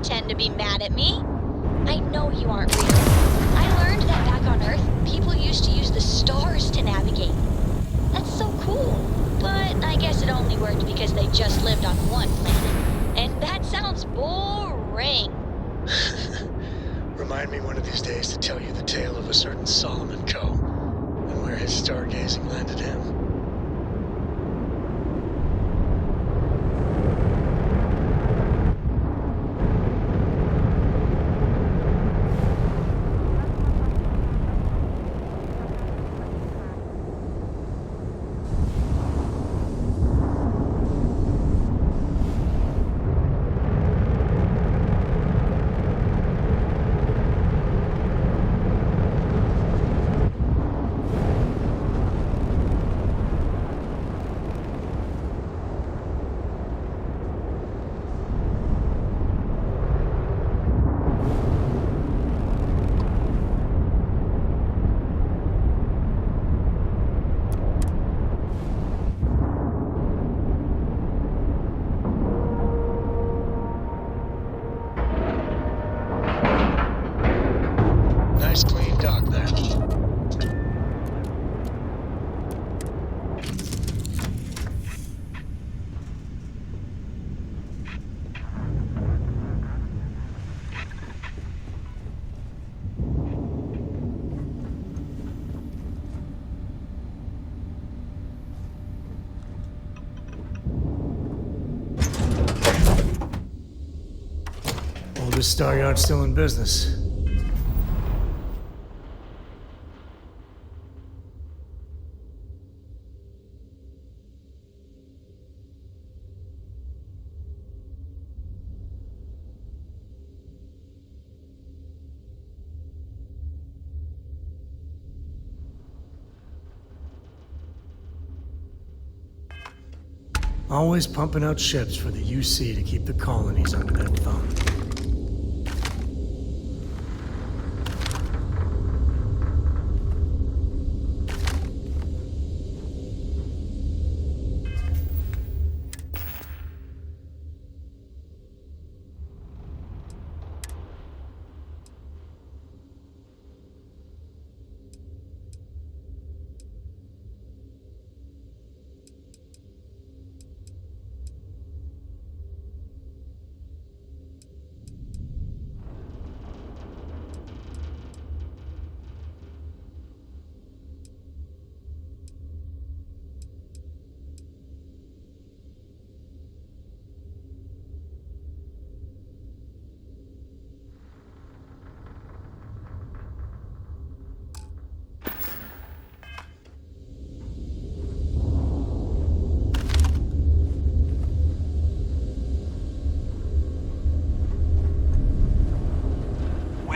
pretend to be mad at me. I know you aren't real. I learned that back on Earth, people used to use the stars to navigate. That's so cool. But I guess it only worked because they just lived on one planet. And that sounds boring. Remind me one of these days to tell you the tale of a certain Solomon Coe, and where his stargazing landed him. Nice clean dock there. Oldest star yard still in business. Always pumping out ships for the UC to keep the colonies under their thumb.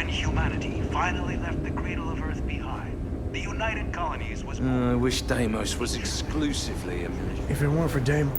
Humanity finally left the cradle of Earth behind. The United Colonies was... I wish Deimos was exclusively a military. If it weren't for Deimos...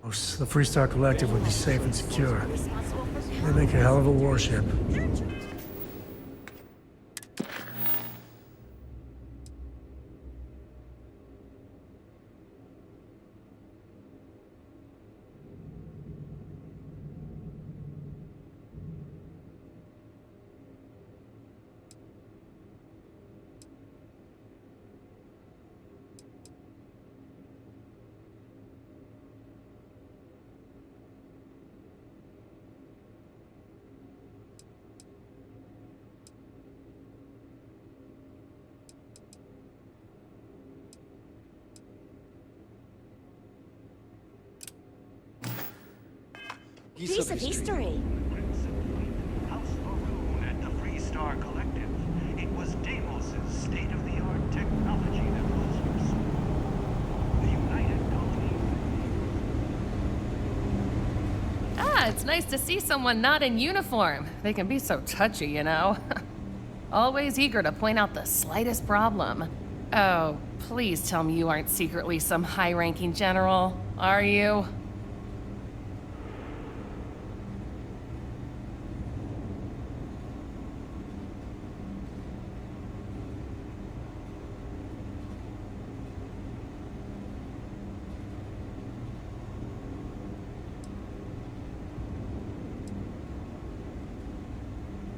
The Freestar Collective would be safe and secure. They make a hell of a warship. Piece of history. House Maroon at the Freestar Collective. It was Deimos' state-of-the-art technology that was your soul. The United Colonies. Ah, it's nice to see someone not in uniform. They can be so touchy, you know. Always eager to point out the slightest problem. Oh, please tell me you aren't secretly some high-ranking general, are you?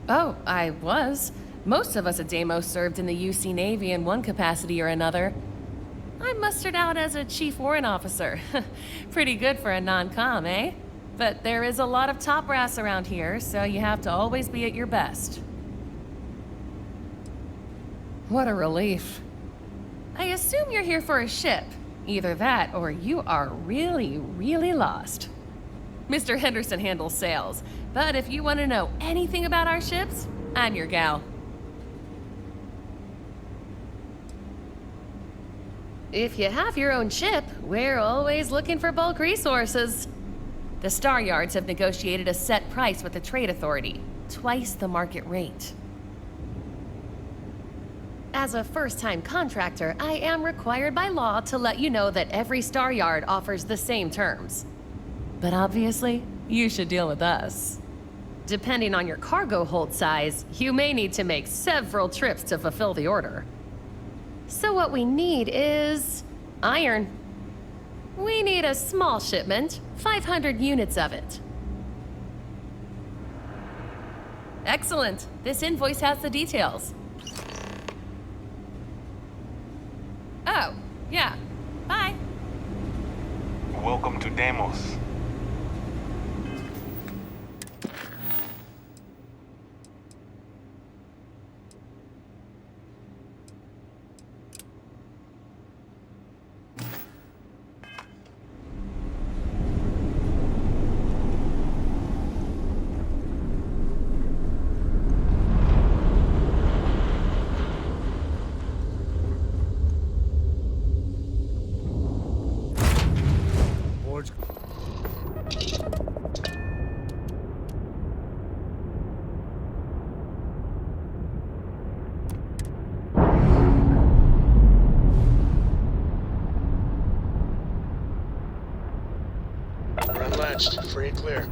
Oh, I was. Most of us at Deimos served in the UC Navy in one capacity or another. I'm mustered out as a chief warrant officer. Pretty good for a non-com, eh? But there is a lot of top brass around here, so you have to always be at your best. What a relief. I assume you're here for a ship. Either that, or you are really, really lost. Mr. Henderson handles sales, but if you want to know anything about our ships, I'm your gal. If you have your own ship, we're always looking for bulk resources. The Star Yards have negotiated a set price with the Trade Authority, twice the market rate. As a first-time contractor, I am required by law to let you know that every Star Yard offers the same terms. But obviously, you should deal with us. Depending on your cargo hold size, you may need to make several trips to fulfill the order. So what we need is iron. We need a small shipment, 500 units of it. Excellent. This invoice has the details. Oh, yeah. Bye. Welcome to Deimos. Board's We're unlatched, free and clear.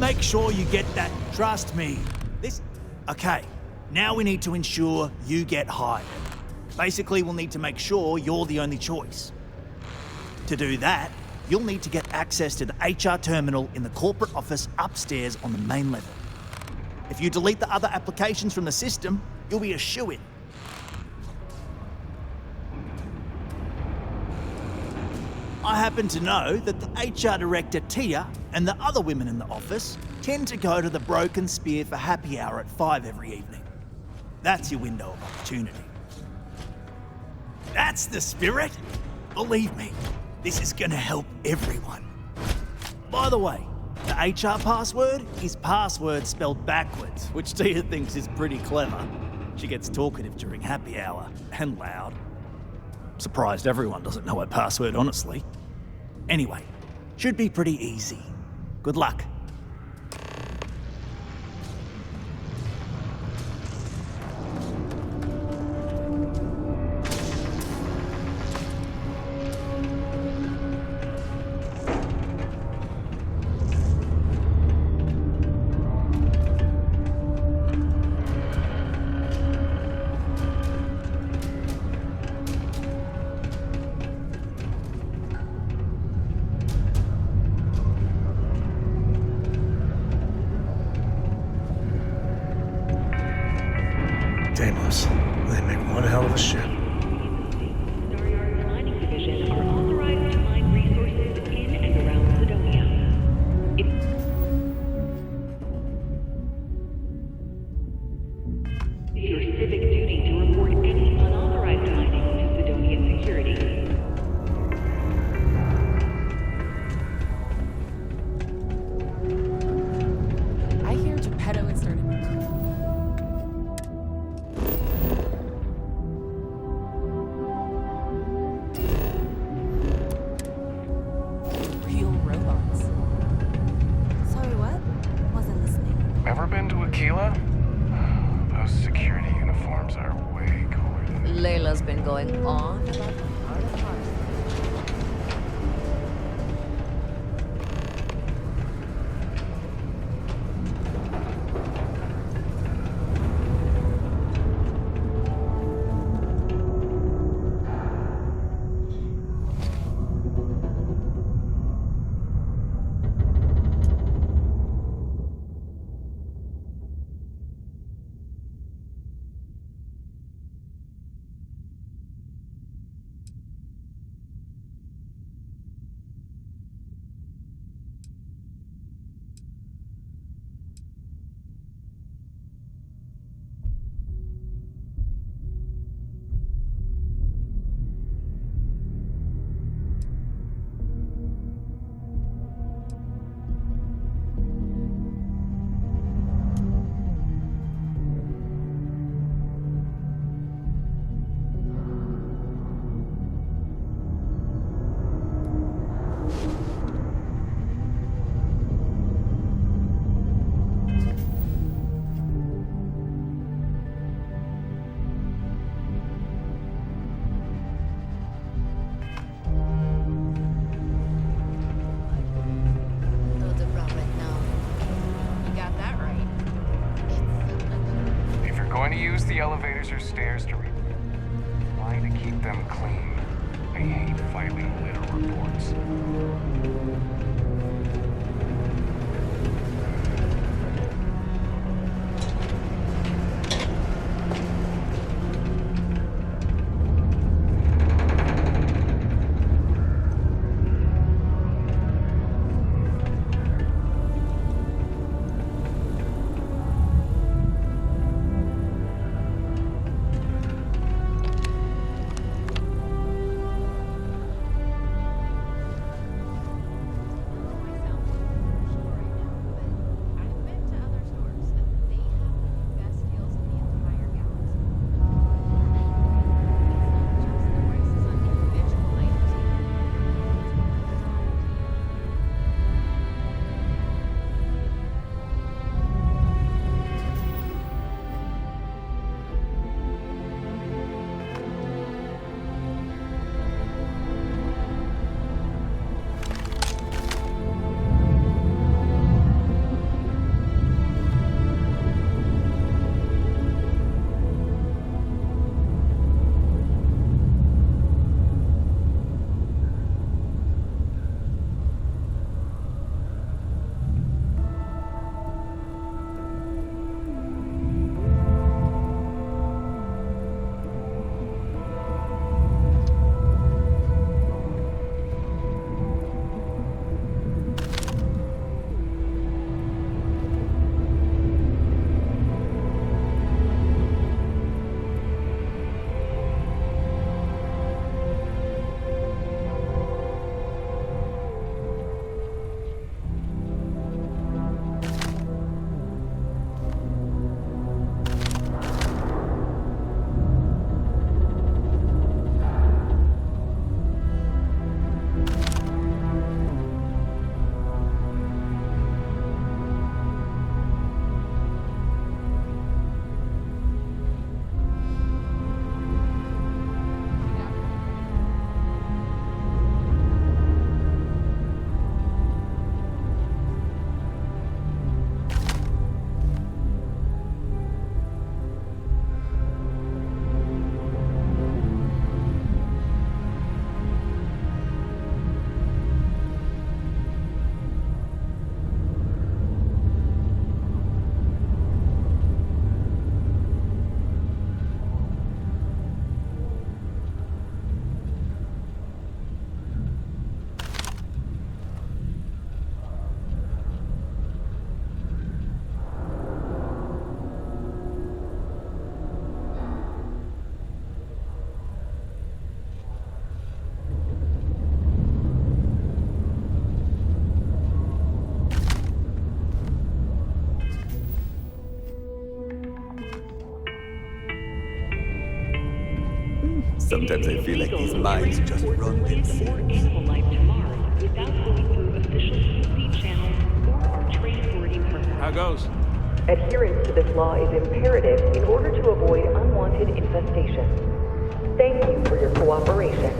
make sure you get that. Trust me. Okay, now we need to ensure you get hired. Basically, we'll need to make sure you're the only choice. To do that, you'll need to get access to the HR terminal in the corporate office upstairs on the main level. If you delete the other applications from the system, you'll be a shoo-in. I happen to know that the HR director, Tia, and the other women in the office tend to go to the Broken Spear for happy hour at 5 every evening. That's your window of opportunity. That's the spirit! Believe me, this is gonna help everyone. By the way, the HR password is password spelled backwards, which Tia thinks is pretty clever. She gets talkative during happy hour, and loud. Surprised everyone doesn't know her password, honestly. Anyway, should be pretty easy. Good luck. Deimos. They make one hell of a ship. Staryard's mining division are authorized to mine resources in and around Sidonia. It's your civic duty to report any unauthorized mining to Sidonia security. I hear Geppetto had started. Real robots. Sorry, what? Wasn't listening. Ever been to Aquila? Those security uniforms are way cooler than Layla's been going on about the heart of hearts. going to use the elevators or stairs to try to keep them clean. I hate filing litter reports. Sometimes I feel like these mines just run themselves. Animal life to Mars without going through official QC channels or our transporting partners. How goes? Adherence to this law is imperative in order to avoid unwanted infestation. Thank you for your cooperation.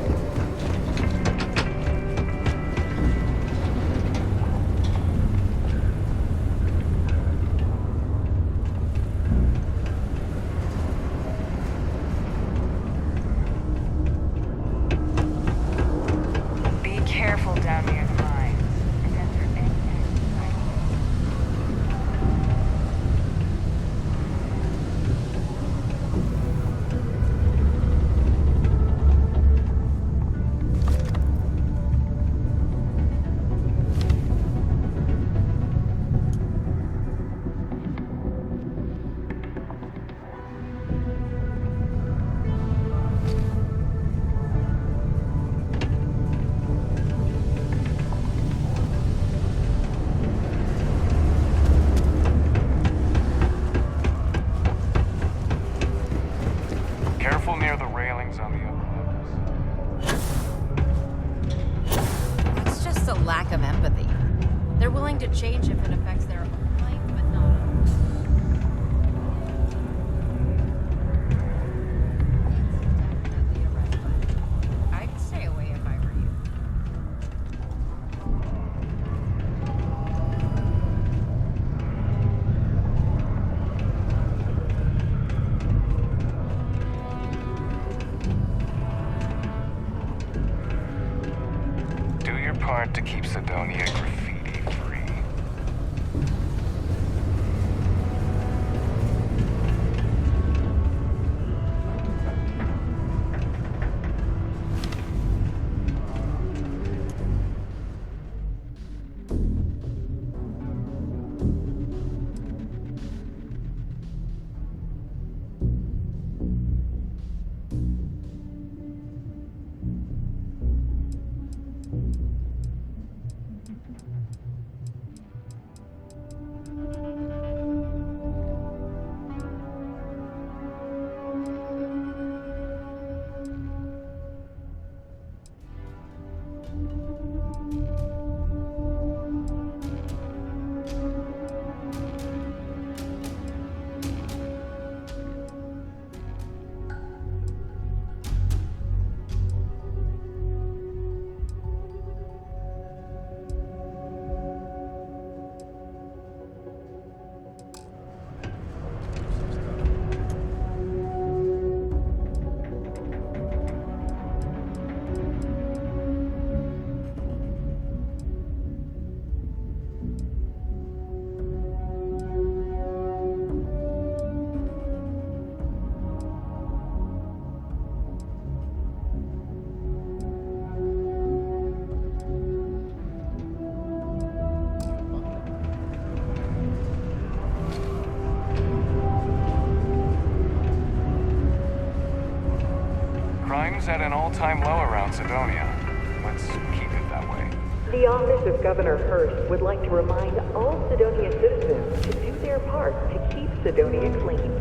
Be careful down near the mines. And enter any exit. Careful near the railings on the upper levels. It's just a lack of empathy. They're willing to change if it affects their own life, but not ours. It's definitely a red flag. I'd stay away if I were you. Do your part to keep Sidonia graffiti free. Crime's at an all-time low around Sidonia. Let's keep it that way. The Office of Governor Hurst would like to remind all Sidonia citizens to do their part to keep Sidonia clean.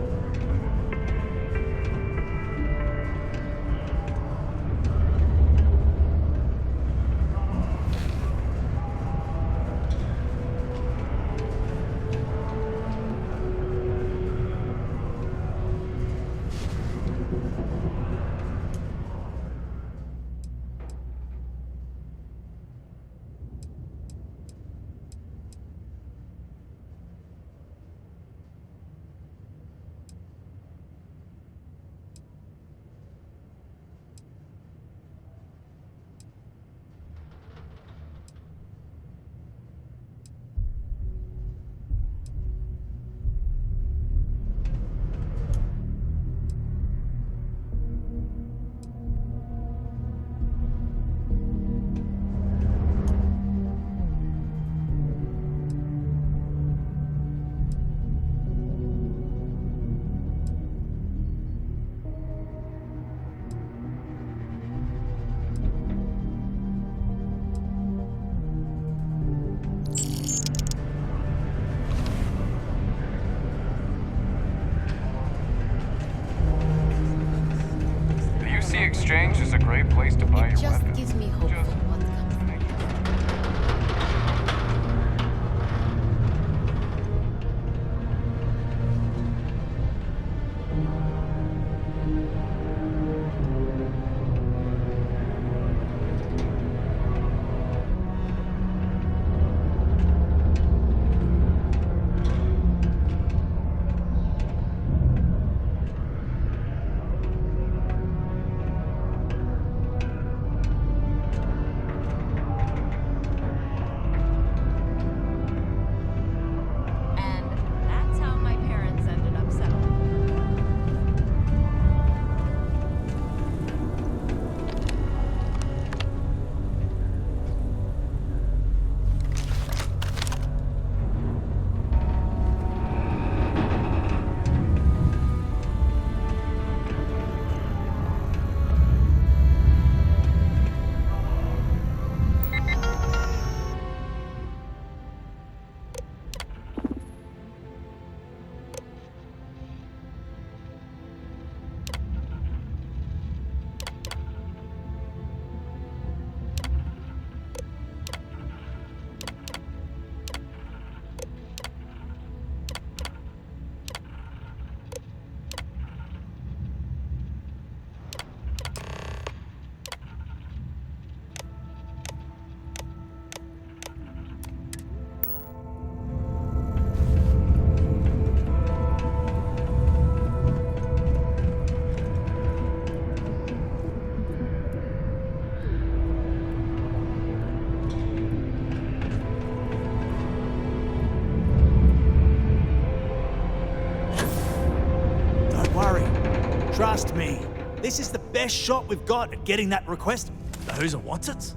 asked me, this is the best shot we've got at getting that request. The who's and what's it?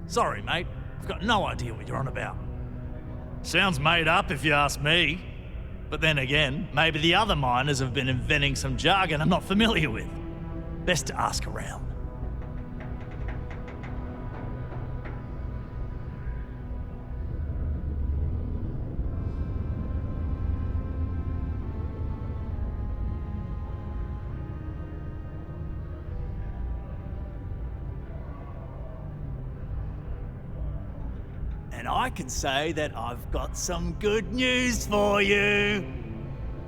Sorry, mate. I've got no idea what you're on about. Sounds made up if you ask me. But then again, maybe the other miners have been inventing some jargon I'm not familiar with. Best to ask around. And I can say that I've got some good news for you.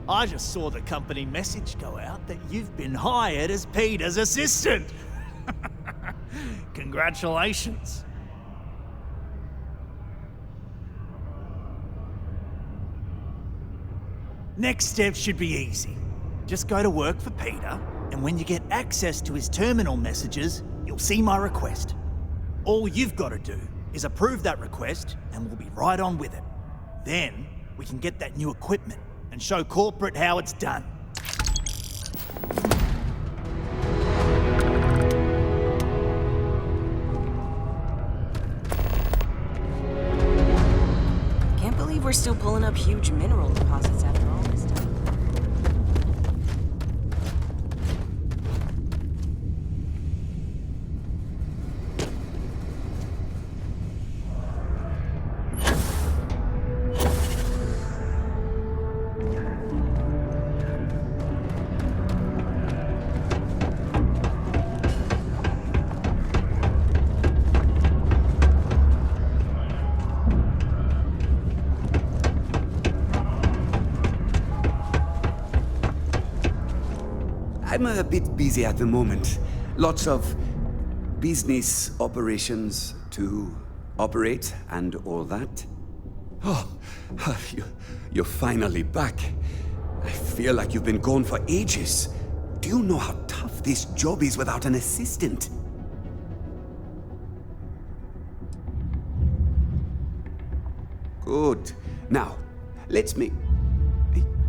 I just saw the company message go out that you've been hired as Peter's assistant. Congratulations. Next step should be easy. Just go to work for Peter, and when you get access to his terminal messages, you'll see my request. All you've got to do is approve that request, and we'll be right on with it. Then, we can get that new equipment and show corporate how it's done. Can't believe we're still pulling up huge mineral deposits after all this time. I'm a bit busy at the moment. Lots of business operations to operate and all that. Oh, you're finally back. I feel like you've been gone for ages. Do you know how tough this job is without an assistant? Good. Now, let's make...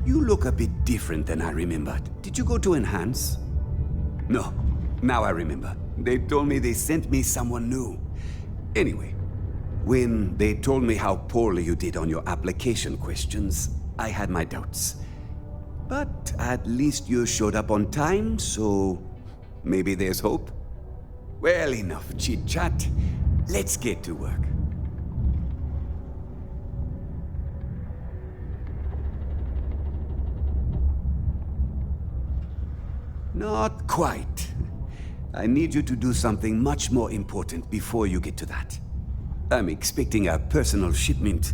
You look a bit different than I remembered. Did you go to Enhance? No. Now I remember. They told me they sent me someone new. Anyway, when they told me how poorly you did on your application questions, I had my doubts. But at least you showed up on time, so maybe there's hope. Well, enough chit-chat. Let's get to work. Not quite. I need you to do something much more important before you get to that. I'm expecting a personal shipment.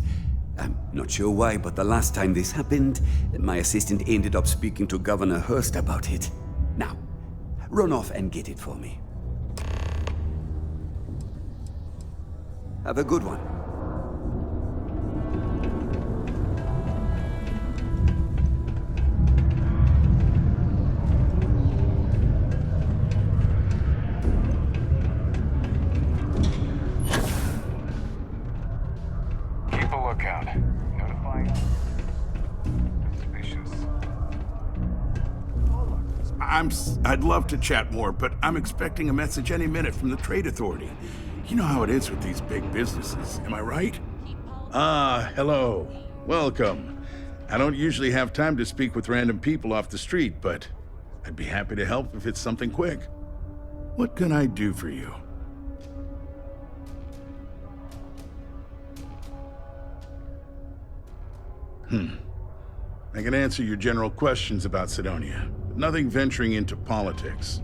I'm not sure why, but the last time this happened, my assistant ended up speaking to Governor Hurst about it. Now, run off and get it for me. Have a good one. I'd love to chat more, but I'm expecting a message any minute from the Trade Authority. You know how it is with these big businesses, am I right? Hello. Welcome. I don't usually have time to speak with random people off the street, but I'd be happy to help if it's something quick. What can I do for you? I can answer your general questions about Sidonia, but nothing venturing into politics.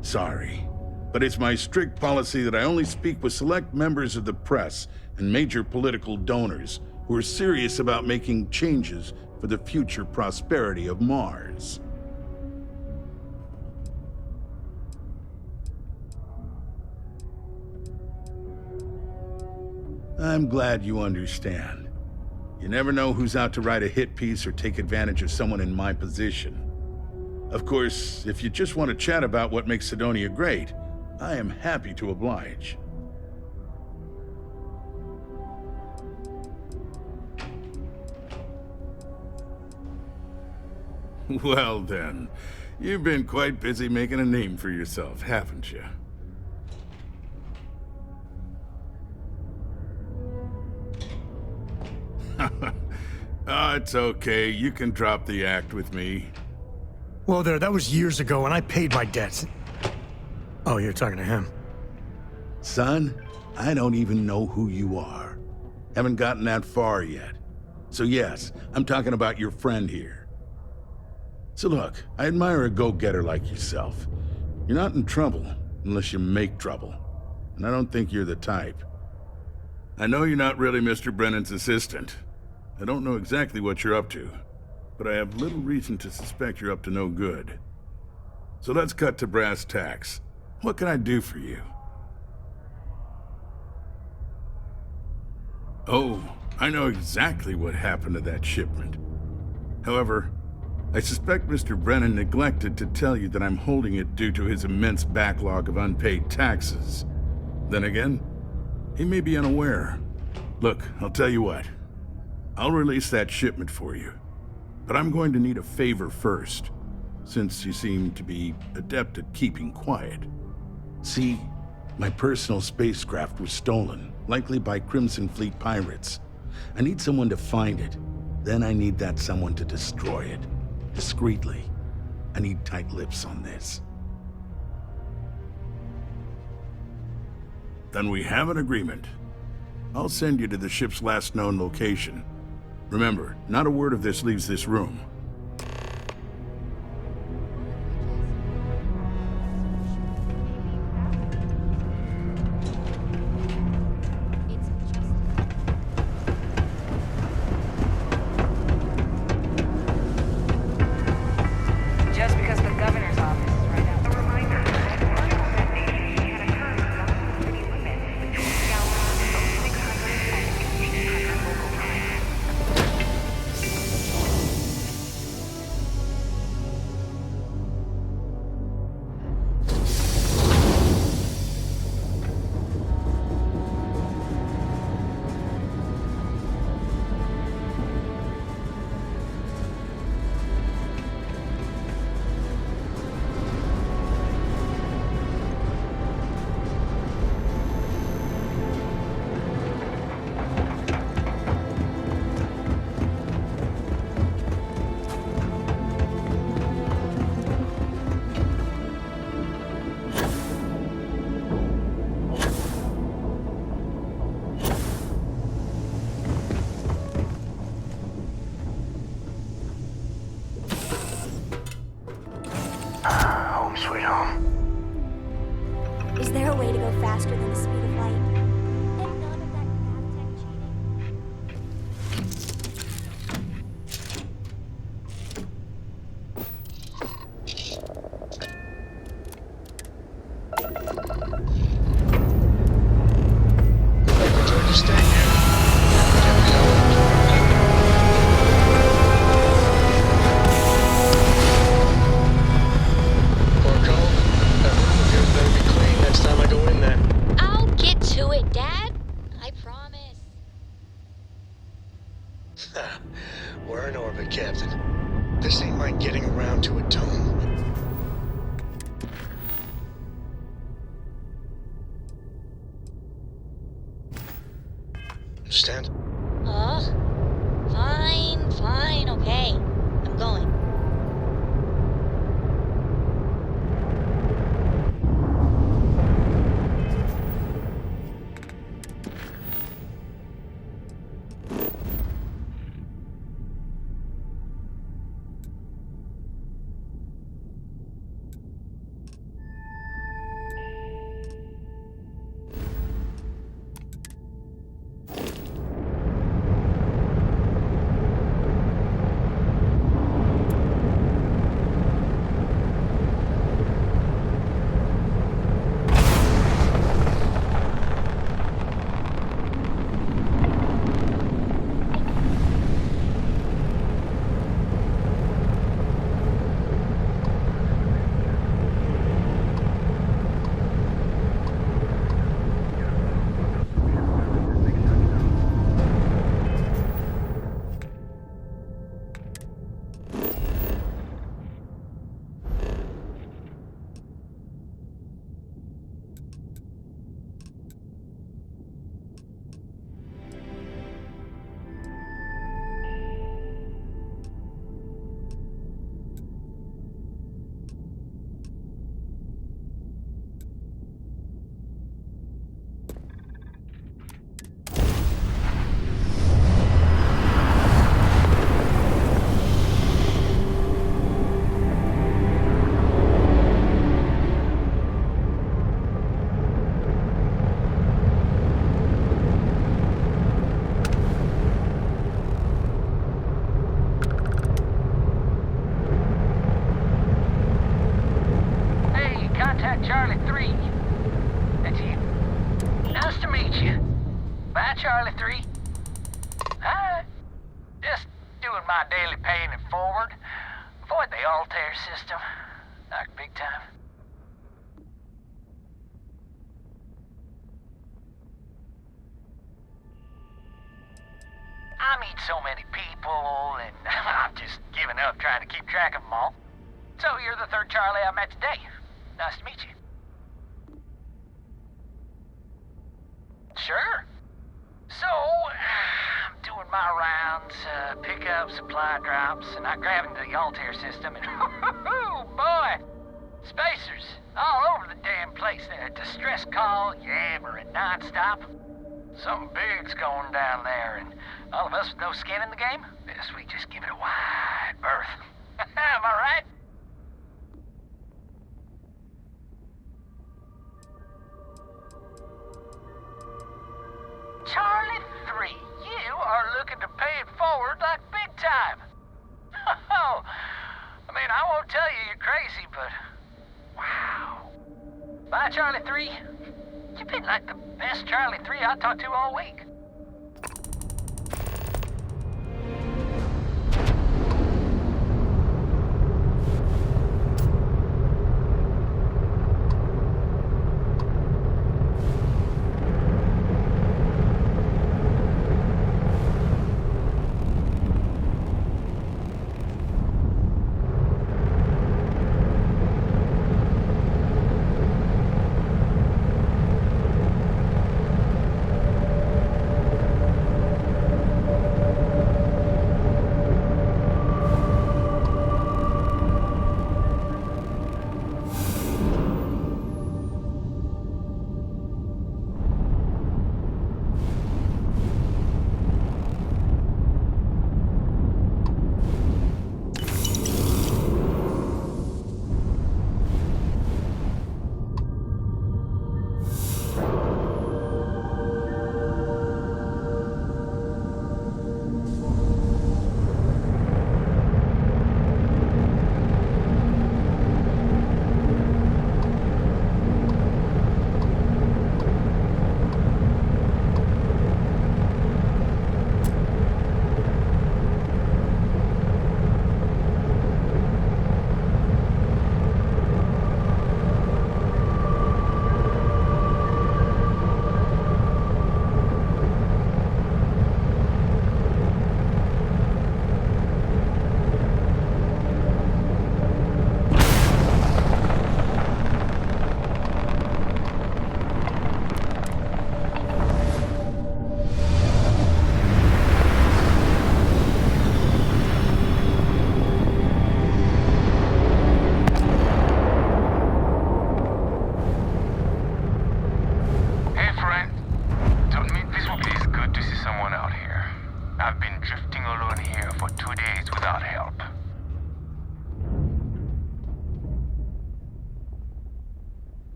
Sorry, but it's my strict policy that I only speak with select members of the press and major political donors who are serious about making changes for the future prosperity of Mars. I'm glad you understand. You never know who's out to write a hit piece or take advantage of someone in my position. Of course, if you just want to chat about what makes Sidonia great, I am happy to oblige. Well then, You've been quite busy making a name for yourself, haven't you? Oh, it's okay. You can drop the act with me. Whoa there, that was years ago, and I paid my debts. Oh, you're talking to him. Son, I don't even know who you are. Haven't gotten that far yet. So yes, I'm talking about your friend here. So look, I admire a go-getter like yourself. You're not in trouble unless you make trouble. And I don't think you're the type. I know you're not really Mr. Brennan's assistant. I don't know exactly what you're up to, but I have little reason to suspect you're up to no good. So let's cut to brass tacks. What can I do for you? Oh, I know exactly what happened to that shipment. However, I suspect Mr. Brennan neglected to tell you that I'm holding it due to his immense backlog of unpaid taxes. Then again, he may be unaware. Look, I'll tell you what. I'll release that shipment for you. But I'm going to need a favor first, since you seem to be adept at keeping quiet. See, my personal spacecraft was stolen, likely by Crimson Fleet pirates. I need someone to find it. Then I need that someone to destroy it. Discreetly. I need tight lips on this. Then we have an agreement. I'll send you to the ship's last known location. Remember, not a word of this leaves this room. Just because the governor's office is right out. A reminder that that nation can occur without city limit between the hours of 0600 and 1800 local time. Home sweet home. Is there a way to go faster than the speed of light? And none of that nav tech cheating? Try to stay here. Get me home. Marco, that room of yours better be clean next time I go in there. I'll get to it, Dad. I promise. We're in orbit, Captain. This ain't like getting around to a dome. Understand? Fine, okay. I'm going. Charlie 3. Hi. Just doing my daily paying it forward. Avoid the Altair system. Like big time. I meet so many people, and I'm just giving up trying to keep track of them all. So you're the third Charlie I met today. Nice to meet you. Sure. So, I'm doing my rounds, pick up supply drops, and I grab into the Altair system, and oh boy! Spacers all over the damn place. Distress call, yammering nonstop. Something big's going down there, and all of us with no skin in the game, yes, we just give it a wide berth. Am I right? Charlie 3, you are looking to pay it forward like big time. Oh, I mean, I won't tell you you're crazy, but wow. Bye, Charlie 3. You've been like the best Charlie 3 I talked to all week.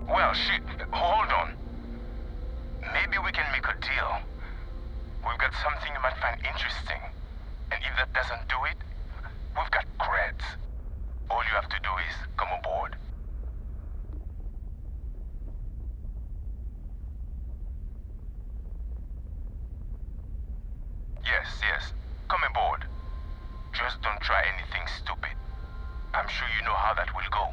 Well, shit, hold on. Maybe we can make a deal. We've got something you might find interesting. And if that doesn't do it, we've got creds. All you have to do is come aboard. Yes, come aboard. Just don't try anything stupid. I'm sure you know how that will go.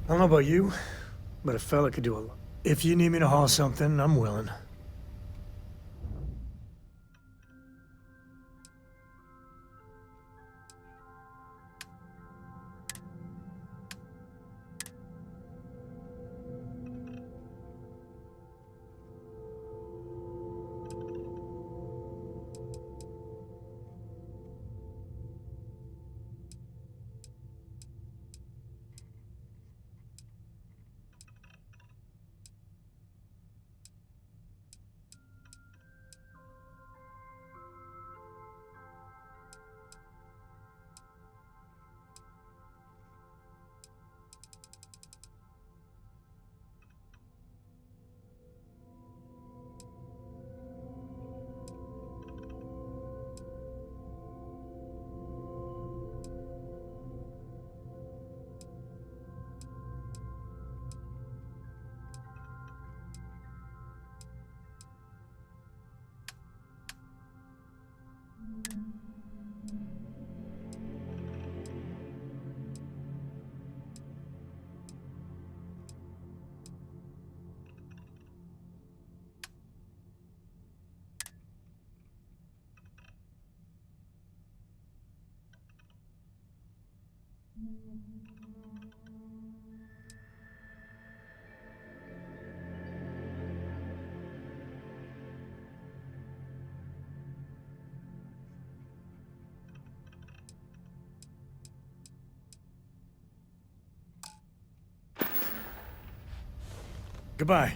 I don't know about you, but a fella could do a lot. If you need me to haul something, I'm willing. Goodbye.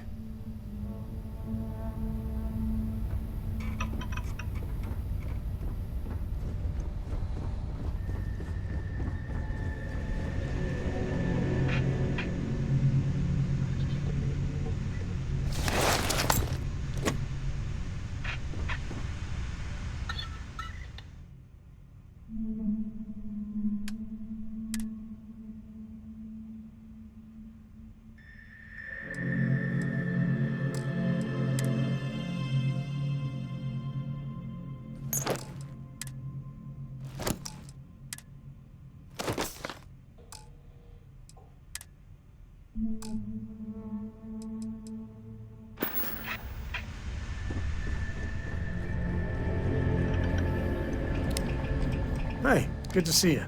Hey, good to see you.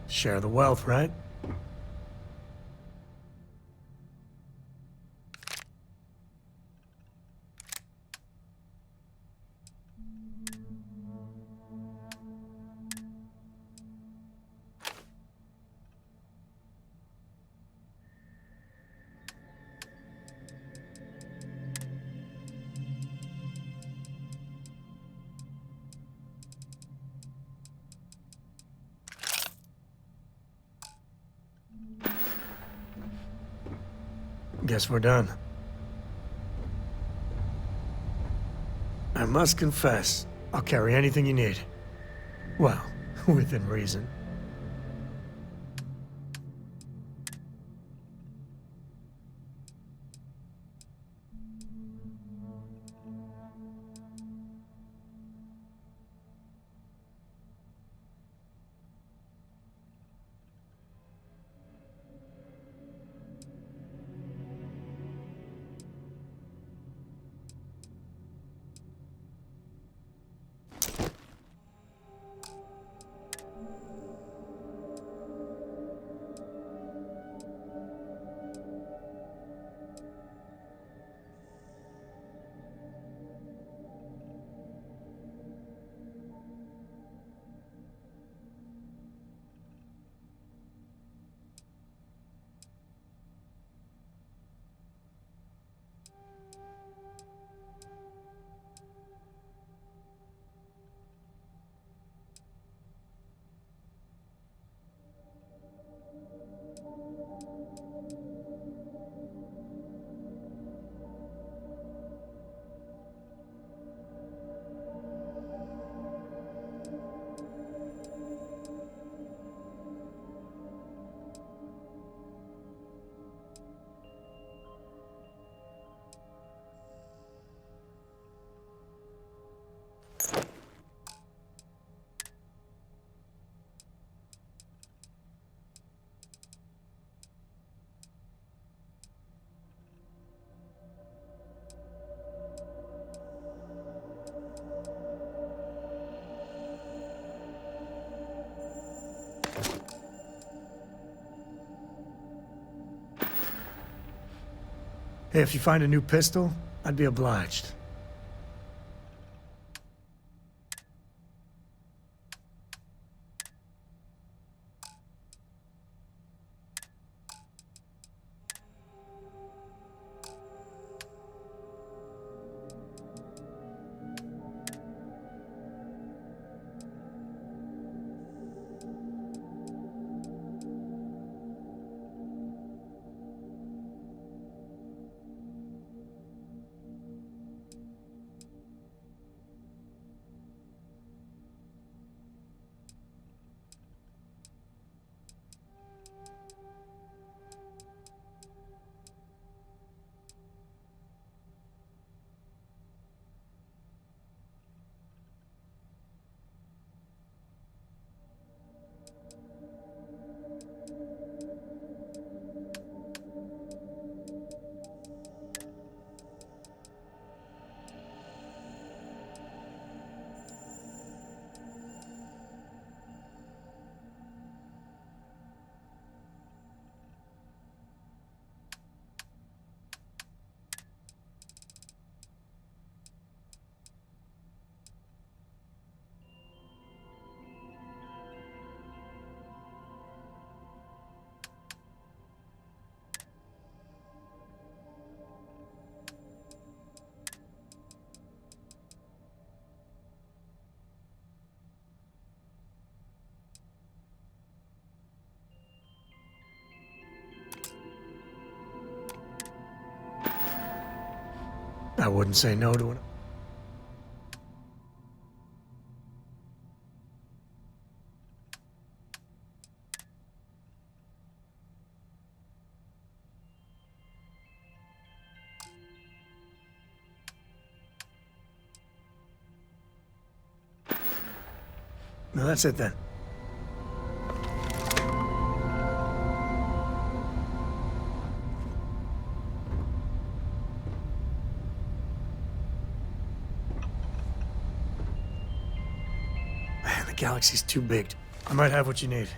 Share the wealth, right? Guess we're done. I must confess, I'll carry anything you need. Well, within reason. Hey, if you find a new pistol, I'd be obliged. I wouldn't say no to it. No, that's it then. Man, the galaxy's too big. I might have what you need.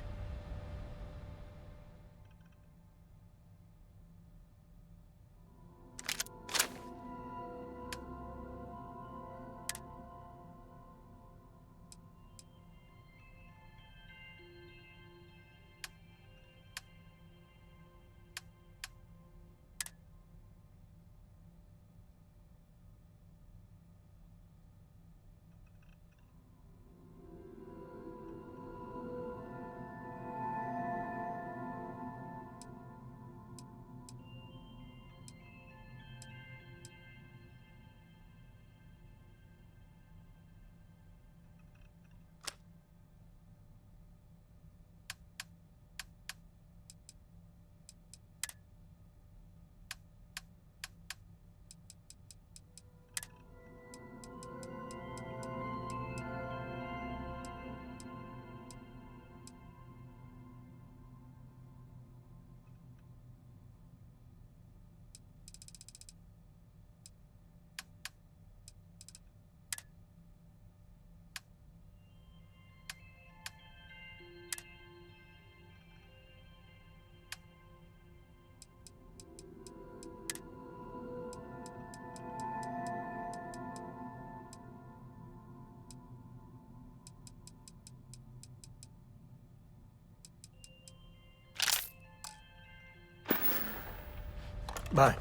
Bye.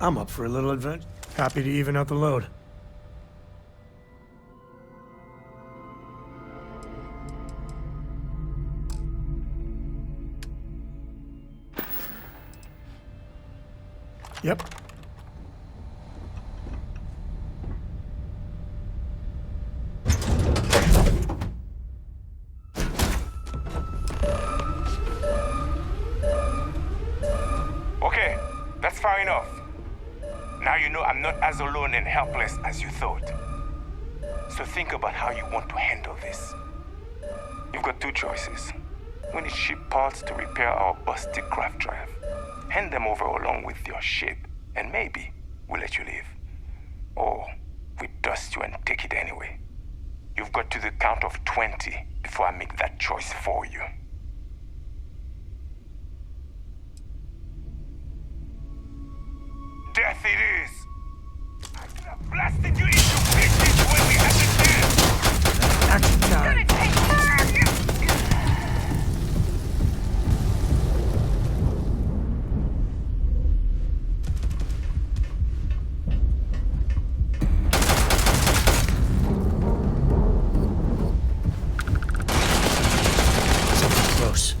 I'm up for a little adventure. Happy to even out the load. Yep. Okay, that's far enough. Now you know I'm not as alone and helpless as you thought. So think about how you want to handle this. You've got two choices. We need ship parts to repair our busted craft drive. Hand them over along with your ship, and maybe we'll let you leave. Or we dust you and take it anyway. You've got to the count of 20 before I make that choice for you. Death it is! I could have blasted you into pieces when we had the chance! Action time! Something close.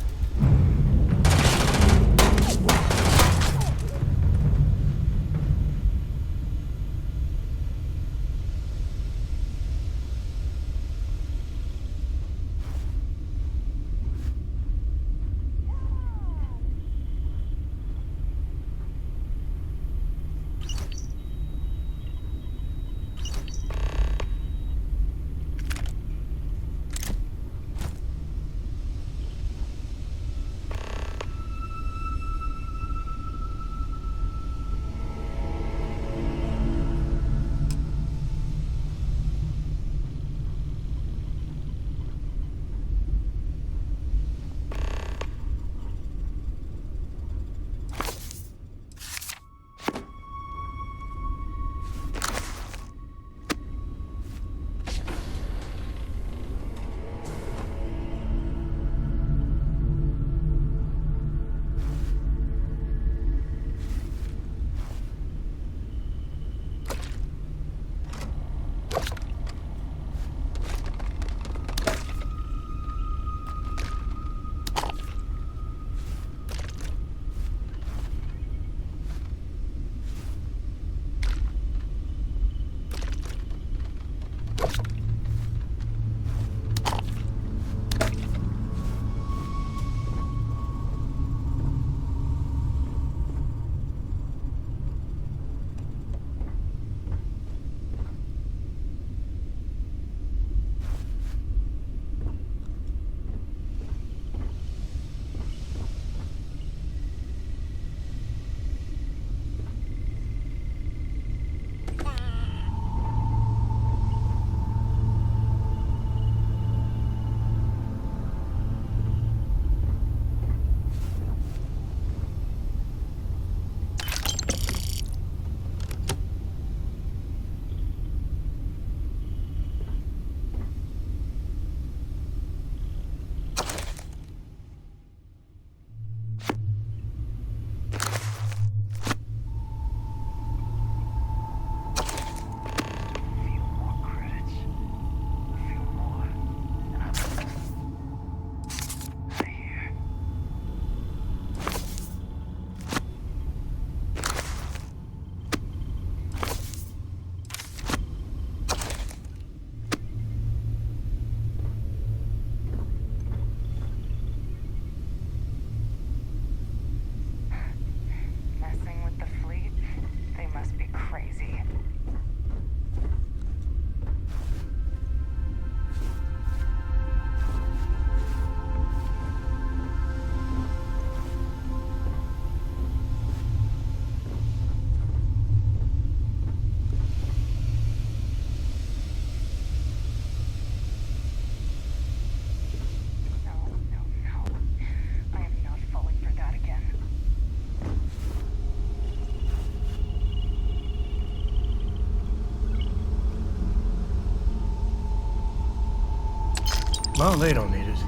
Well, they don't need it.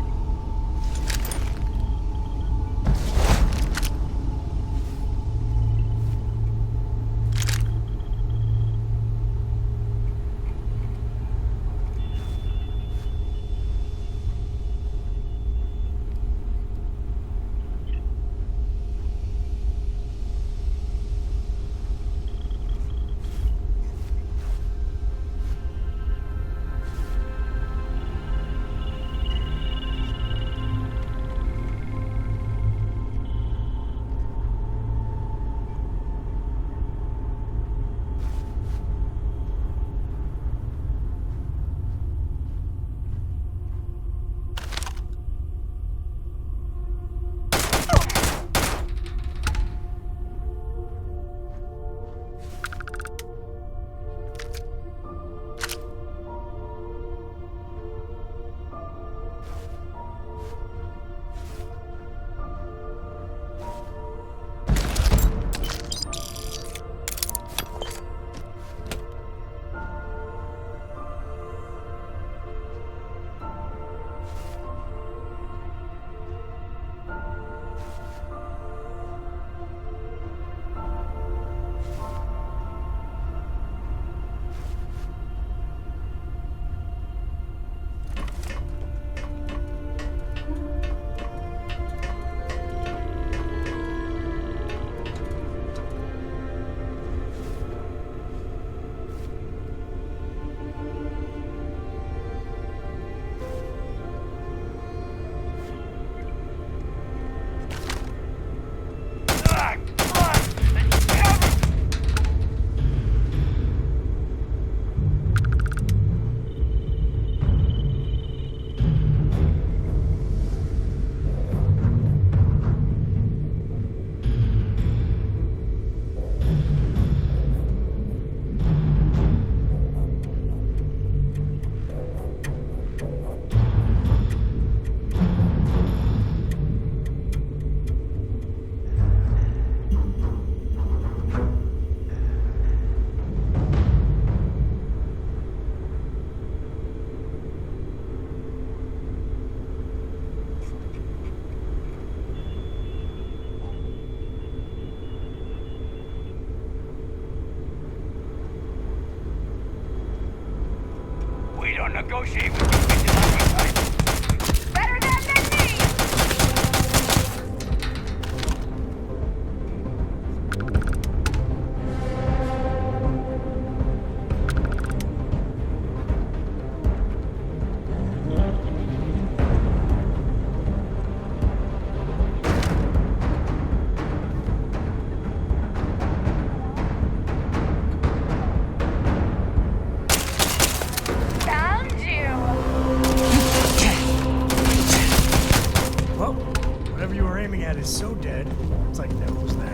negotiate with you vigilante types. Better them than me! Found you! Well, whatever you were aiming at is so dead, it's like never was there.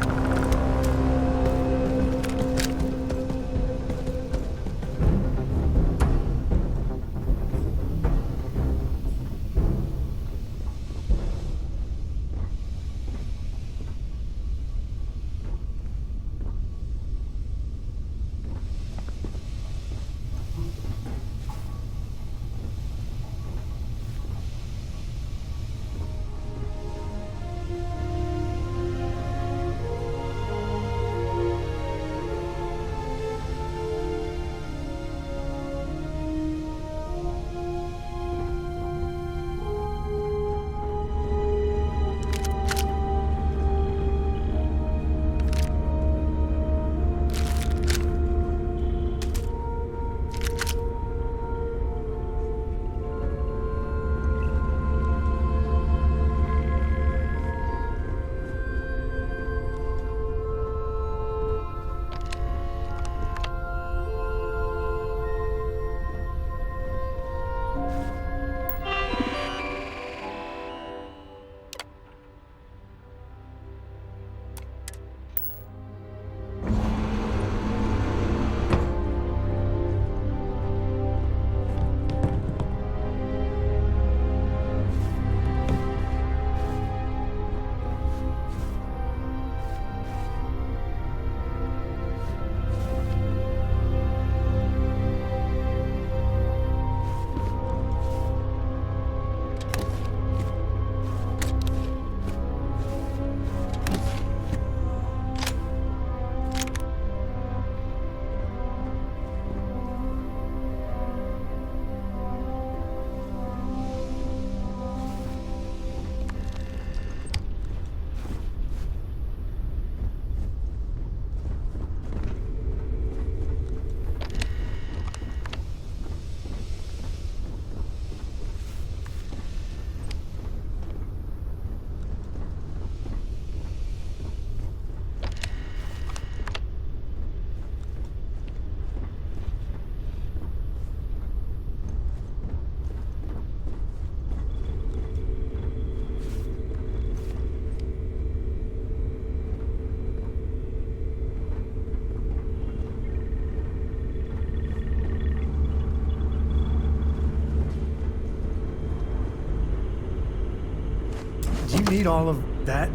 Do you need all of that?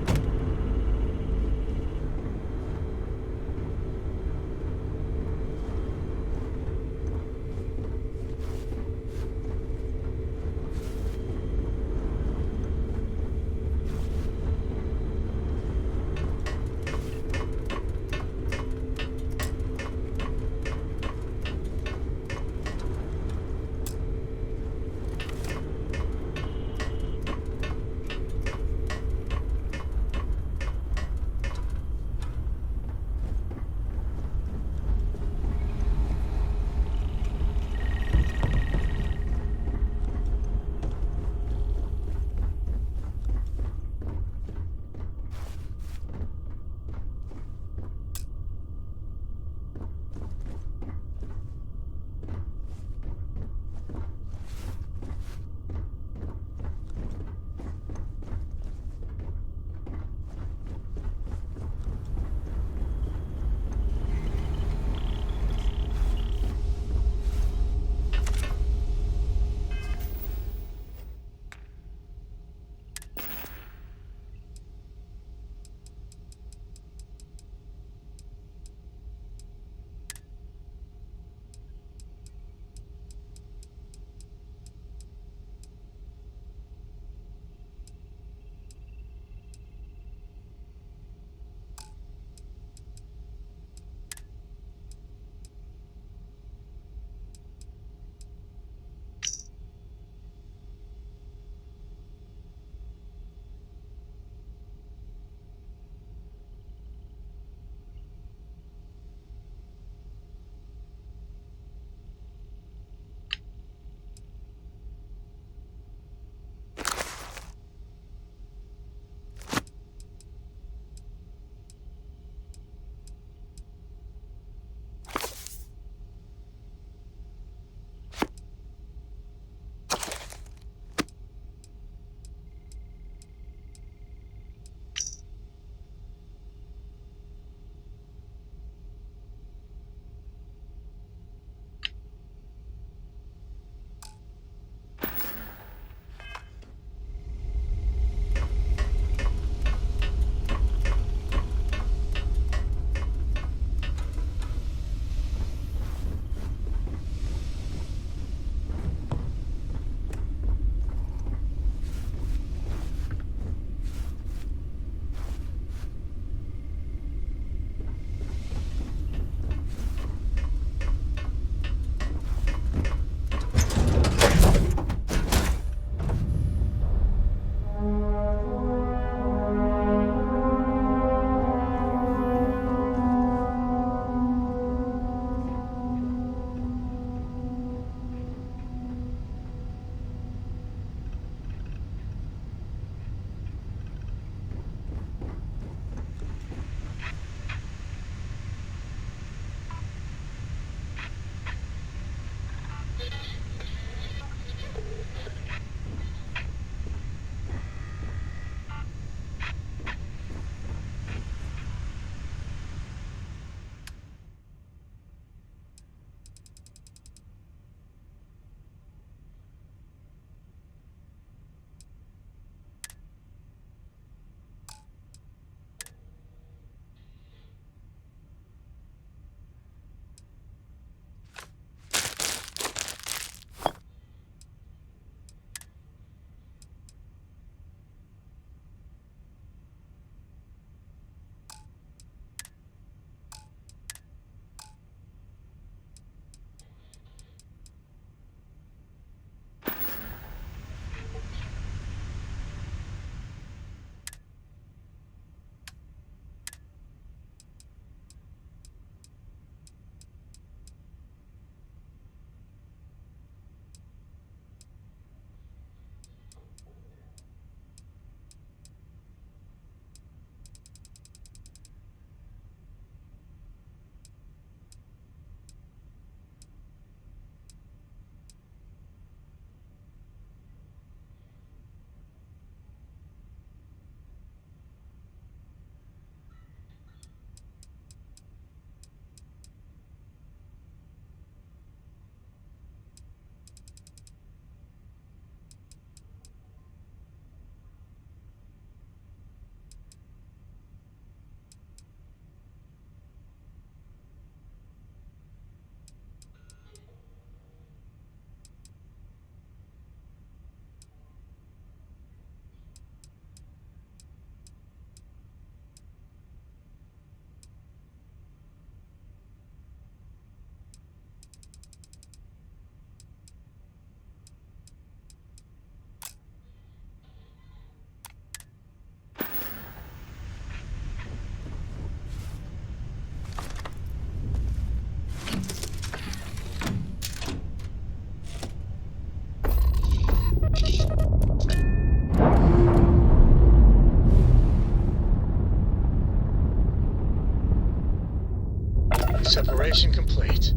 Preparation complete.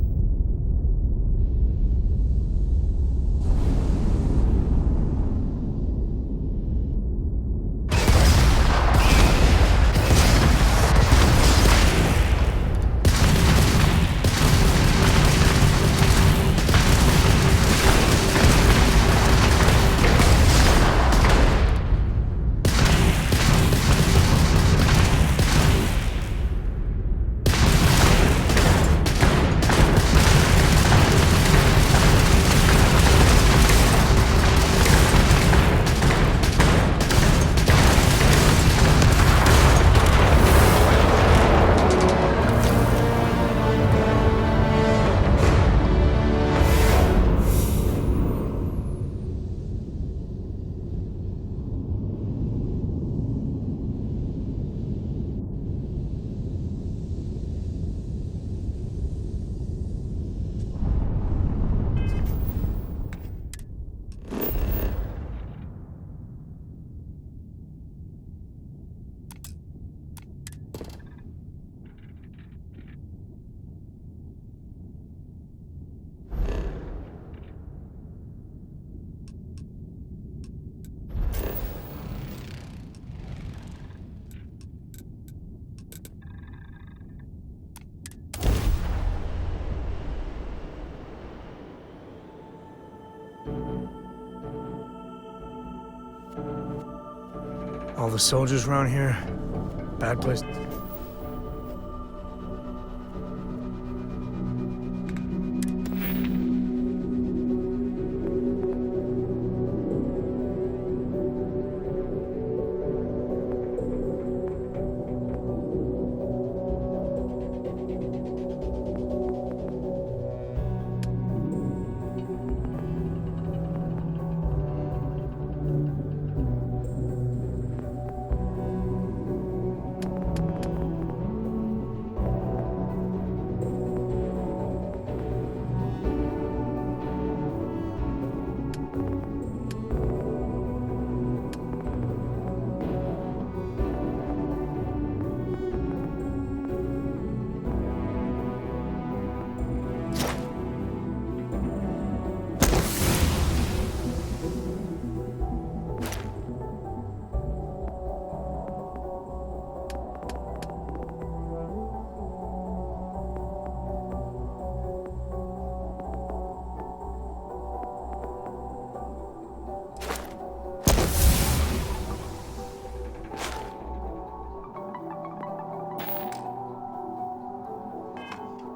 All the soldiers around here? Bad place.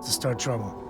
To start trouble.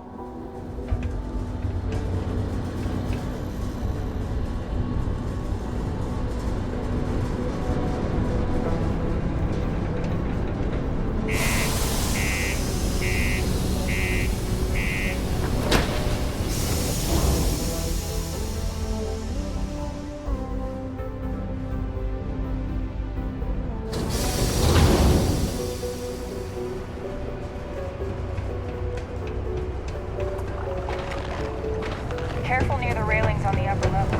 Careful near the railings on the upper level.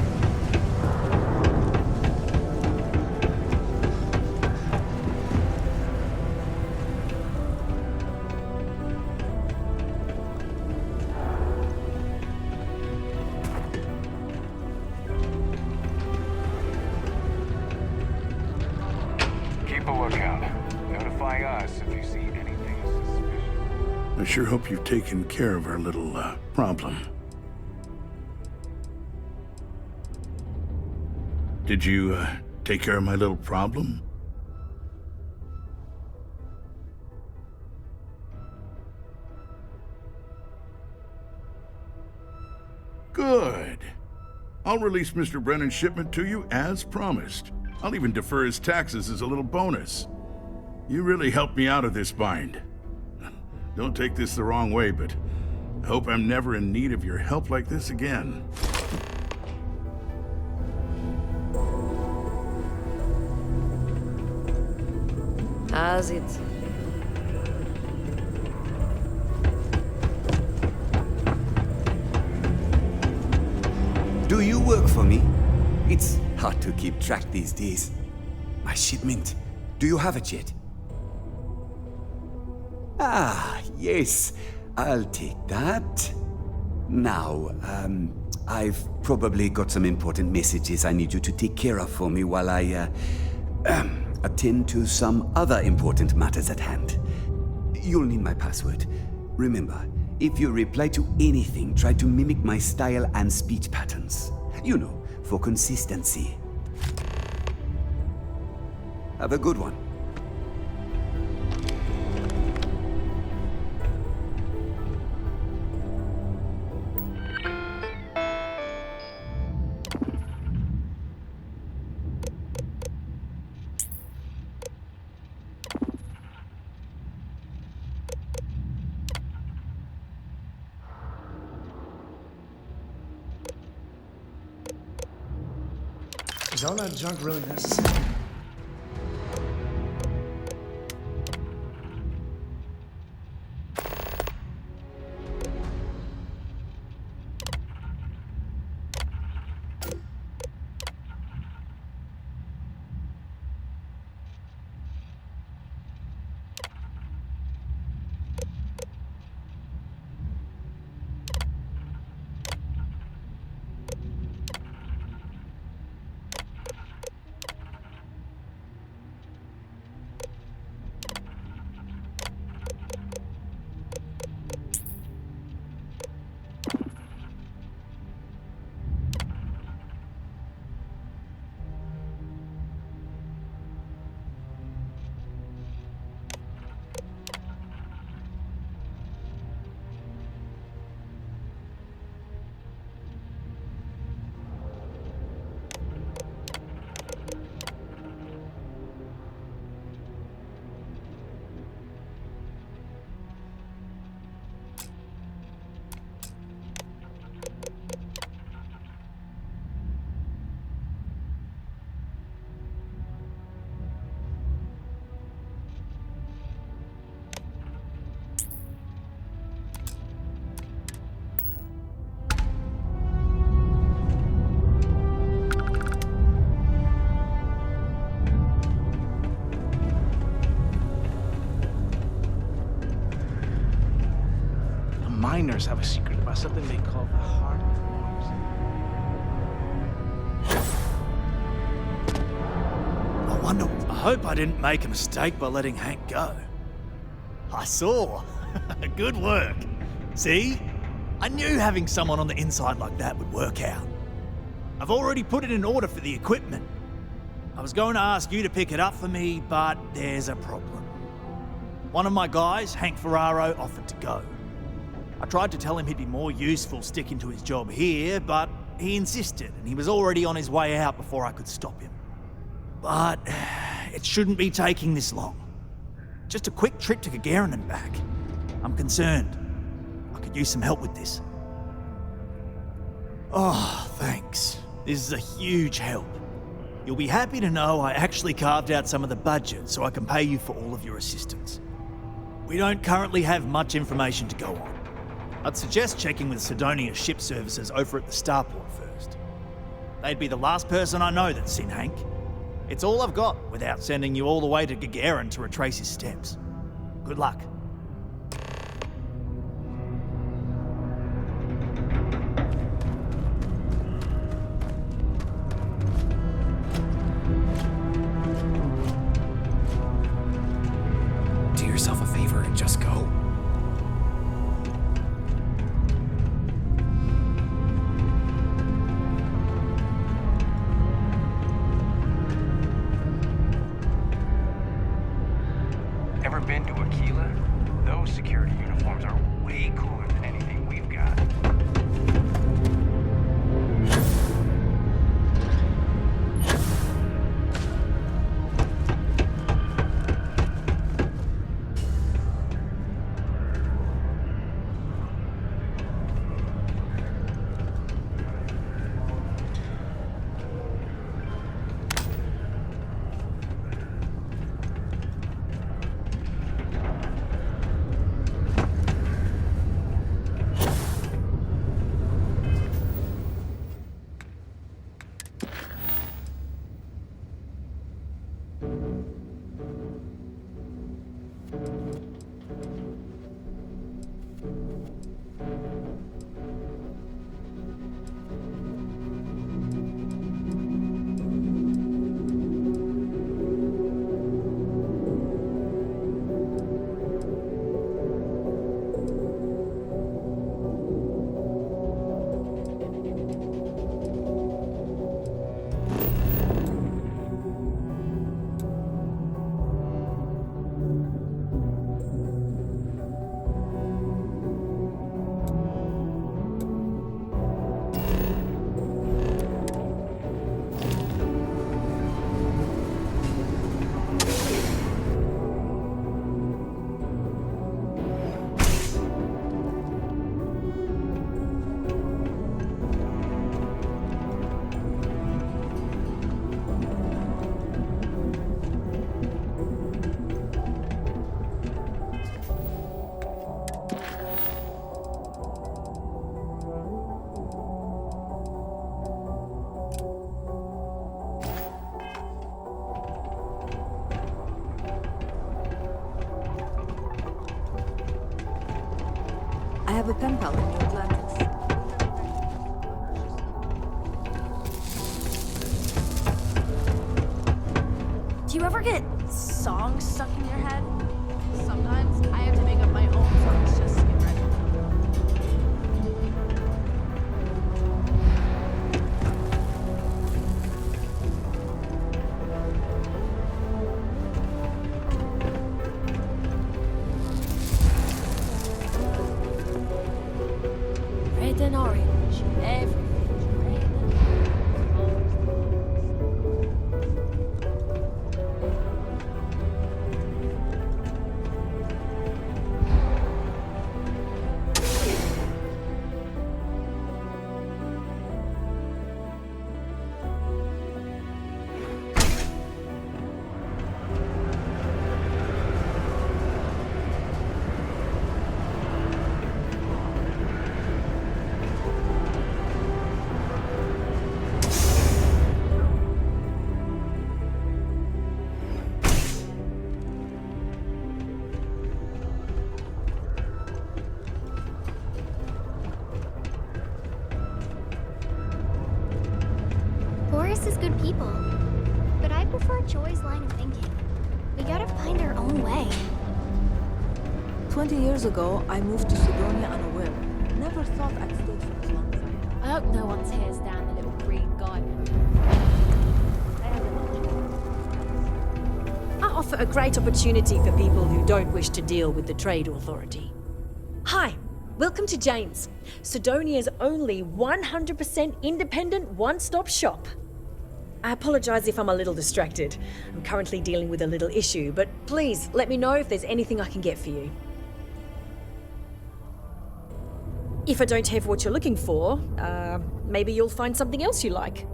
Keep a lookout. Notify us if you see anything suspicious. I sure hope you've taken care of our little, problem. Did you, take care of my little problem? Good. I'll release Mr. Brennan's shipment to you as promised. I'll even defer his taxes as a little bonus. You really helped me out of this bind. Don't take this the wrong way, but I hope I'm never in need of your help like this again. How's it? Do you work for me? It's hard to keep track these days. My shipment. Do you have it yet? Ah, yes. I'll take that. Now, I've probably got some important messages I need you to take care of for me while I, attend to some other important matters at hand. You'll need my password. Remember, if you reply to anything, try to mimic my style and speech patterns. You know, for consistency. Have a good one. Is all that junk really necessary? Miners have a secret about something they call the heart of Mars. I hope I didn't make a mistake by letting Hank go. I saw. Good work. See? I knew having someone on the inside like that would work out. I've already put it in order for the equipment. I was going to ask you to pick it up for me, but there's a problem. One of my guys, Hank Ferraro, offered to go. I tried to tell him he'd be more useful sticking to his job here, but he insisted, and he was already on his way out before I could stop him. But it shouldn't be taking this long. Just a quick trip to Gagarin and back. I'm concerned. I could use some help with this. Oh, thanks. This is a huge help. You'll be happy to know I actually carved out some of the budget so I can pay you for all of your assistance. We don't currently have much information to go on. I'd suggest checking with Sidonia's ship services over at the starport first. They'd be the last person I know that's seen Hank. It's all I've got without sending you all the way to Gagarin to retrace his steps. Good luck. Do yourself a favor and just go. Ever been to Aquila? pen pal in New Atlantis. Do you ever get songs stuck in your head? Sometimes I have to make up my own songs just to get ready. Red and orange, everything's red and Boris is good people, but I prefer Joy's line of thinking. We gotta find our own way. 20 years ago, I moved to Sidonia unaware. Never thought I'd stay for as long as I have. I hope no one's hands down the little green guy. I offer a great opportunity for people who don't wish to deal with the Trade Authority. Hi, welcome to Jane's, Sidonia's only 100% independent one-stop shop. I apologize if I'm a little distracted. I'm currently dealing with a little issue, but please let me know if there's anything I can get for you. If I don't have what you're looking for, maybe you'll find something else you like.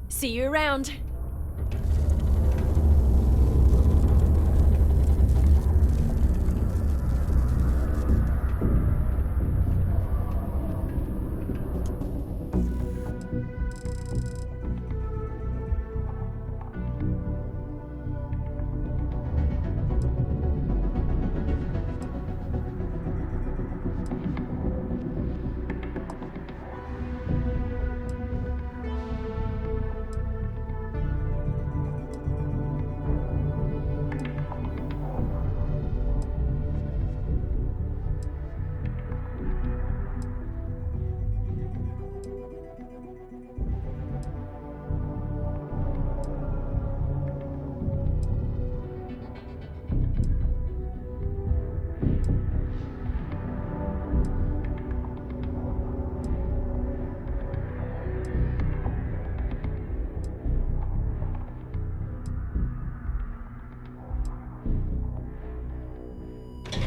See you around.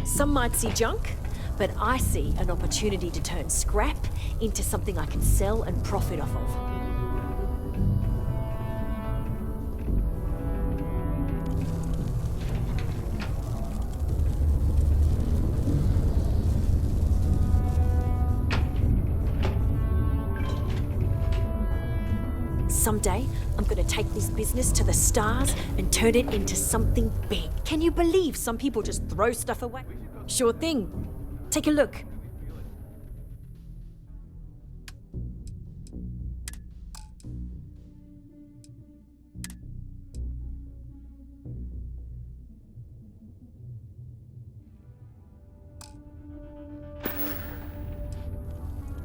Some might see junk, but I see an opportunity to turn scrap into something I can sell and profit off of. Someday, I'm gonna take this business to the stars and turn it into something big. Can you believe some people just throw stuff away? Sure thing. Take a look.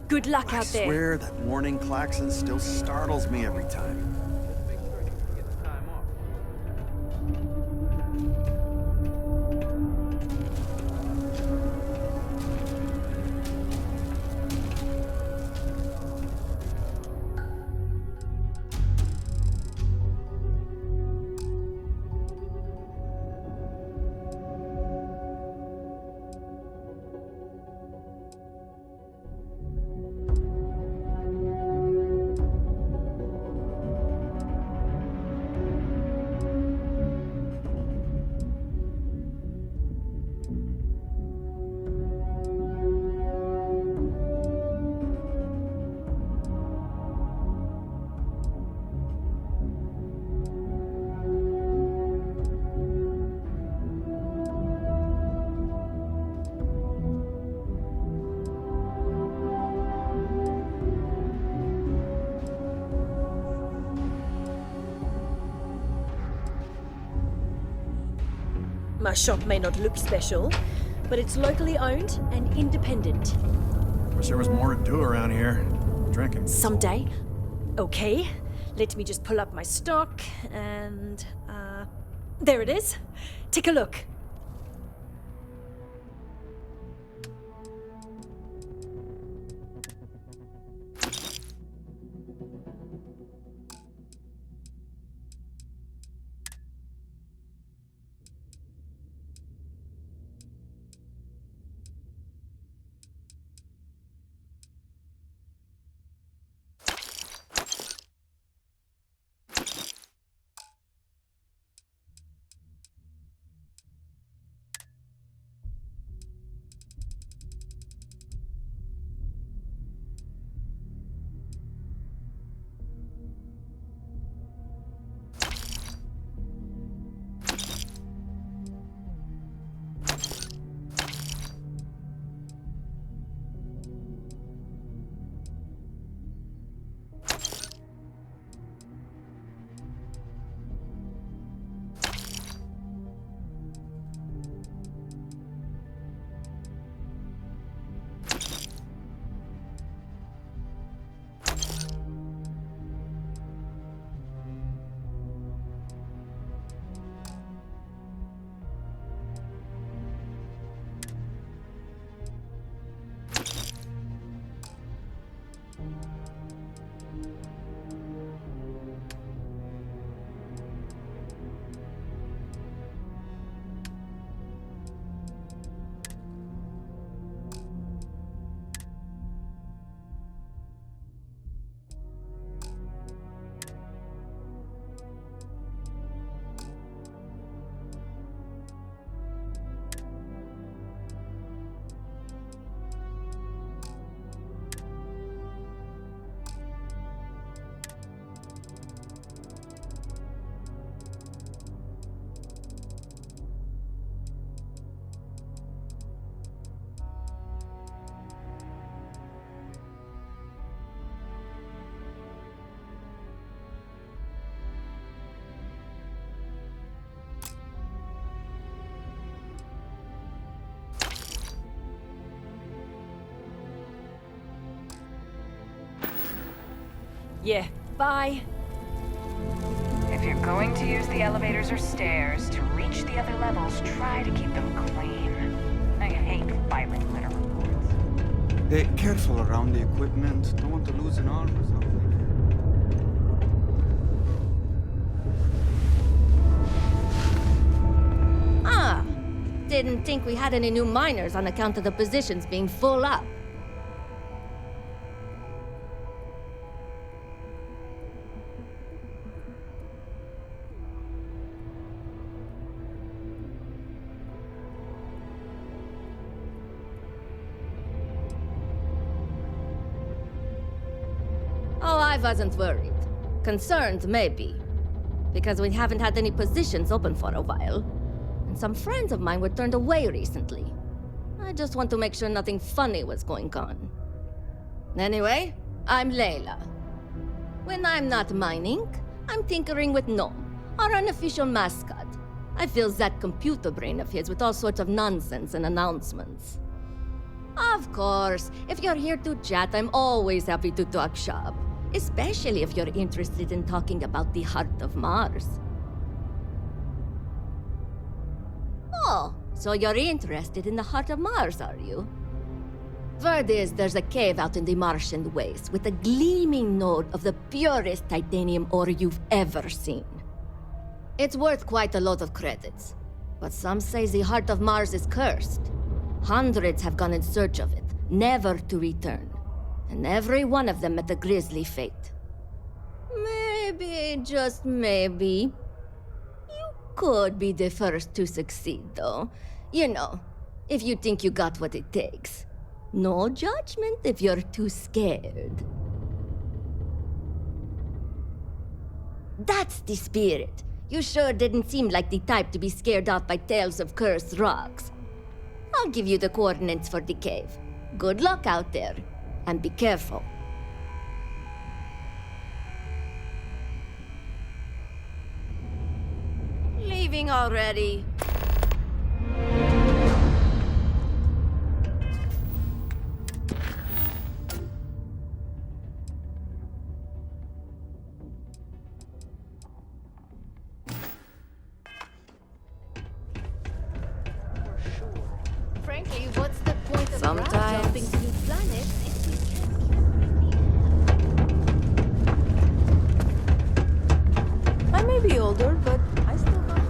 Good luck out there. I swear that warning klaxon still startles me every time. My shop may not look special, but it's locally owned and independent. Wish there was more to do around here. Drinking. Someday. Okay, let me just pull up my stock and, there it is. Take a look. Yeah, bye. If you're going to use the elevators or stairs to reach the other levels, try to keep them clean. I hate filing litter reports. Hey, careful around the equipment. Don't want to lose an arm or something. Ah, didn't think we had any new miners on account of the positions being full up. Oh, I wasn't worried. Concerned, maybe. Because we haven't had any positions open for a while. And some friends of mine were turned away recently. I just want to make sure nothing funny was going on. Anyway, I'm Layla. When I'm not mining, I'm tinkering with Gnome, our unofficial mascot. I fill that computer brain of his with all sorts of nonsense and announcements. Of course, if you're here to chat, I'm always happy to talk shop. Especially if you're interested in talking about the heart of Mars. Oh, so you're interested in the heart of Mars, are you? Word is there's a cave out in the Martian waste with a gleaming node of the purest titanium ore you've ever seen. It's worth quite a lot of credits, but some say the heart of Mars is cursed. Hundreds have gone in search of it, never to return. And every one of them met a grisly fate. Maybe, just maybe, you could be the first to succeed, though. You know, if you think you got what it takes. No judgment if you're too scared. That's the spirit. You sure didn't seem like the type to be scared off by tales of cursed rocks. I'll give you the coordinates for the cave. Good luck out there. And be careful. Leaving already. Frankly, what's the point of jumping to new planets? I may be older, but I still got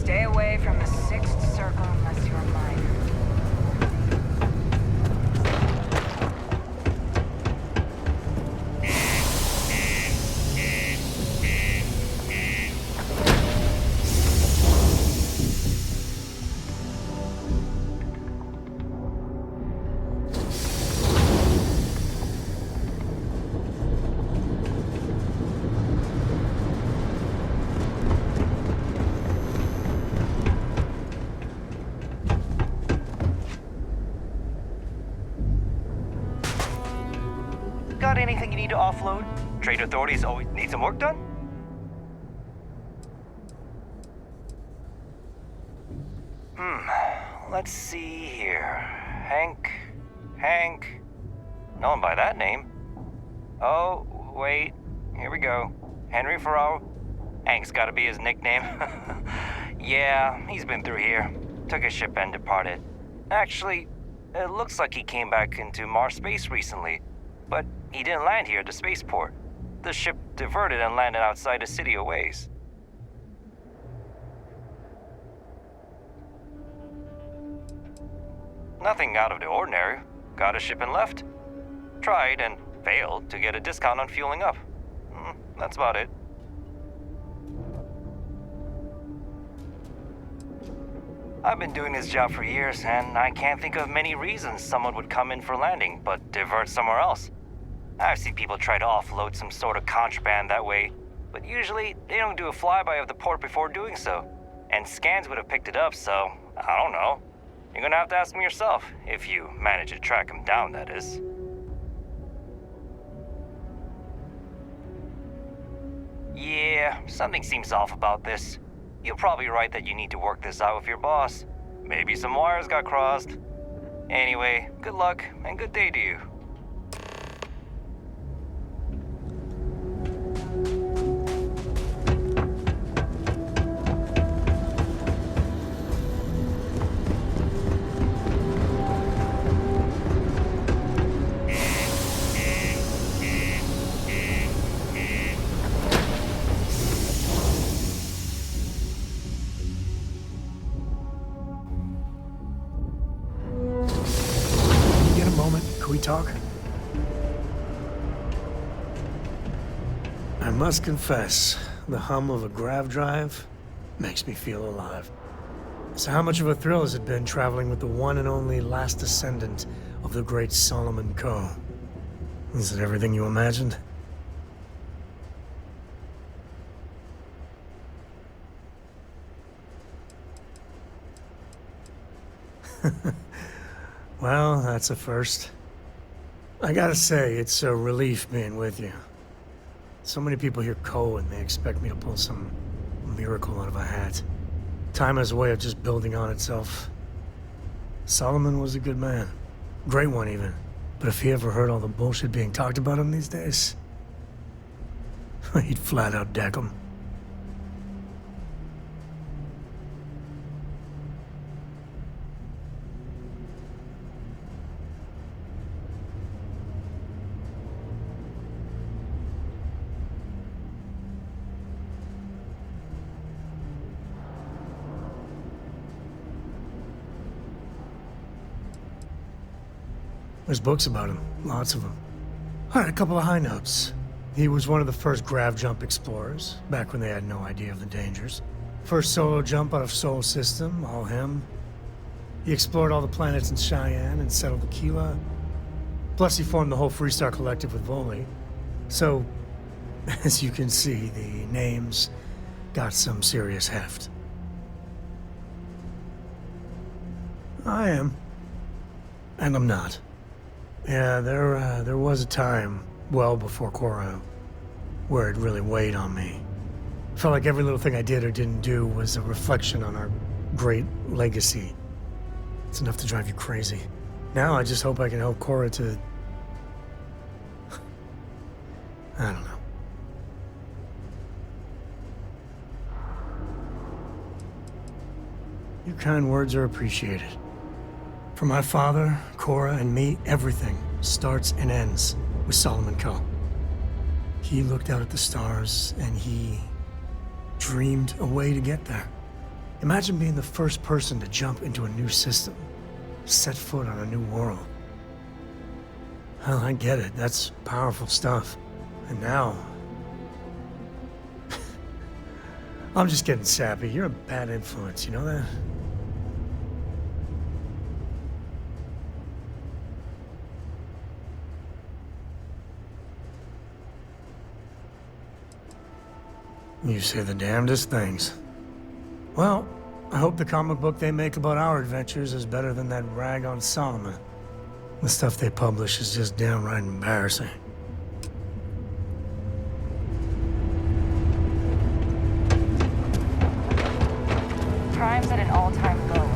Stay away from the sixth circle unless you're a minor. Got anything you need to offload? Trade authorities always need some work done? Let's see here. Hank. No one by that name. Oh, wait. Here we go. Henry Farrow. Hank's gotta be his nickname. Yeah, he's been through here. Took his ship and departed. Actually, it looks like he came back into Mars space recently. But he didn't land here at the spaceport. The ship diverted and landed outside a city a ways. Nothing out of the ordinary. Got a ship and left. Tried and failed to get a discount on fueling up. That's about it. I've been doing this job for years, and I can't think of many reasons someone would come in for landing, but divert somewhere else. I've seen people try to offload some sort of contraband that way, but usually they don't do a flyby of the port before doing so. And scans would have picked it up, so I don't know. You're gonna have to ask them yourself, if you manage to track them down, that is. Yeah, something seems off about this. You're probably right that you need to work this out with your boss. Maybe some wires got crossed. Anyway, good luck and good day to you. talk? I must confess, the hum of a grav drive makes me feel alive. So how much of a thrill has it been traveling with the one and only last descendant of the great Solomon Coe? Is it everything you imagined? Well, that's a first. I gotta say, it's a relief being with you. So many people hear Coe and they expect me to pull some miracle out of a hat. Time has a way of just building on itself. Solomon was a good man. Great one, even. But if he ever heard all the bullshit being talked about him these days, he'd flat out deck him. There's books about him, lots of them. All right, a couple of high notes. He was one of the first grav jump explorers, back when they had no idea of the dangers. First solo jump out of Sol System, all him. He explored all the planets in Cheyenne and settled Aquila. Plus he formed the whole Freestar Collective with Voley. So, as you can see, the names got some serious heft. I am. And I'm not. Yeah, there was a time, well before Cora, where it really weighed on me. Felt like every little thing I did or didn't do was a reflection on our great legacy. It's enough to drive you crazy. Now I just hope I can help Cora to... I don't know. Your kind words are appreciated. For my father, Cora, and me, everything starts and ends with Solomon Coe. He looked out at the stars, and he dreamed a way to get there. Imagine being the first person to jump into a new system, set foot on a new world. Well, I get it. That's powerful stuff. And now... I'm just getting sappy. You're a bad influence, you know that? You say the damnedest things. Well, I hope the comic book they make about our adventures is better than that rag on Solomon. The stuff they publish is just downright embarrassing. Crime's at an all-time low.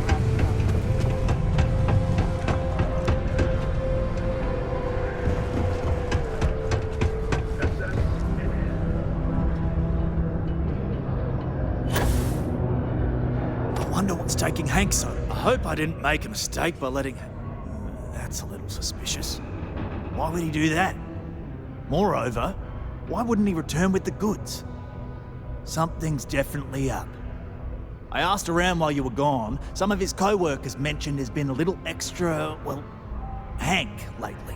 I wonder what's taking Hank so. I hope I didn't make a mistake by letting... That's a little suspicious. Why would he do that? Moreover, why wouldn't he return with the goods? Something's definitely up. I asked around while you were gone. Some of his co-workers mentioned there's been a little extra, well, Hank lately.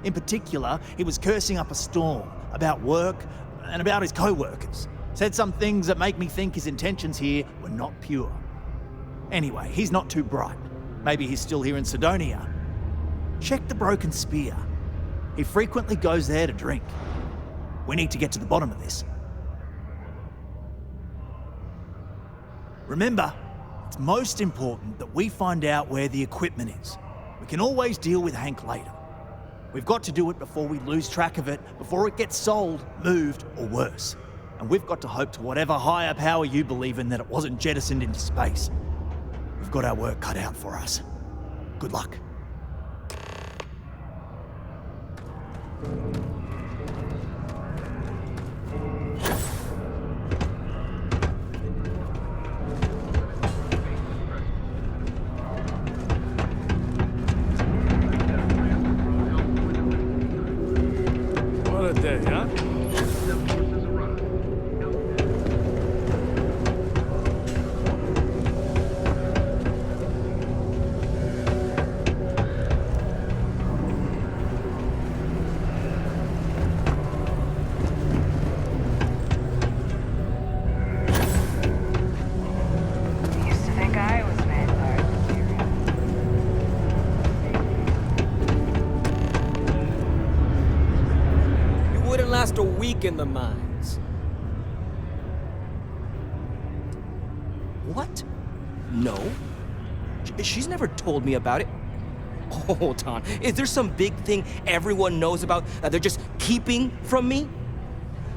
In particular, he was cursing up a storm about work and about his co-workers. Said some things that make me think his intentions here were not pure. Anyway, he's not too bright. Maybe he's still here in Sidonia. Check the Broken Spear. He frequently goes there to drink. We need to get to the bottom of this. Remember, it's most important that we find out where the equipment is. We can always deal with Hank later. We've got to do it before we lose track of it, before it gets sold, moved, or worse. And we've got to hope to whatever higher power you believe in that it wasn't jettisoned into space. We've got our work cut out for us. Good luck. What a day, huh? weak in the mines. What? No. She's never told me about it. Hold on. Is there some big thing everyone knows about that they're just keeping from me?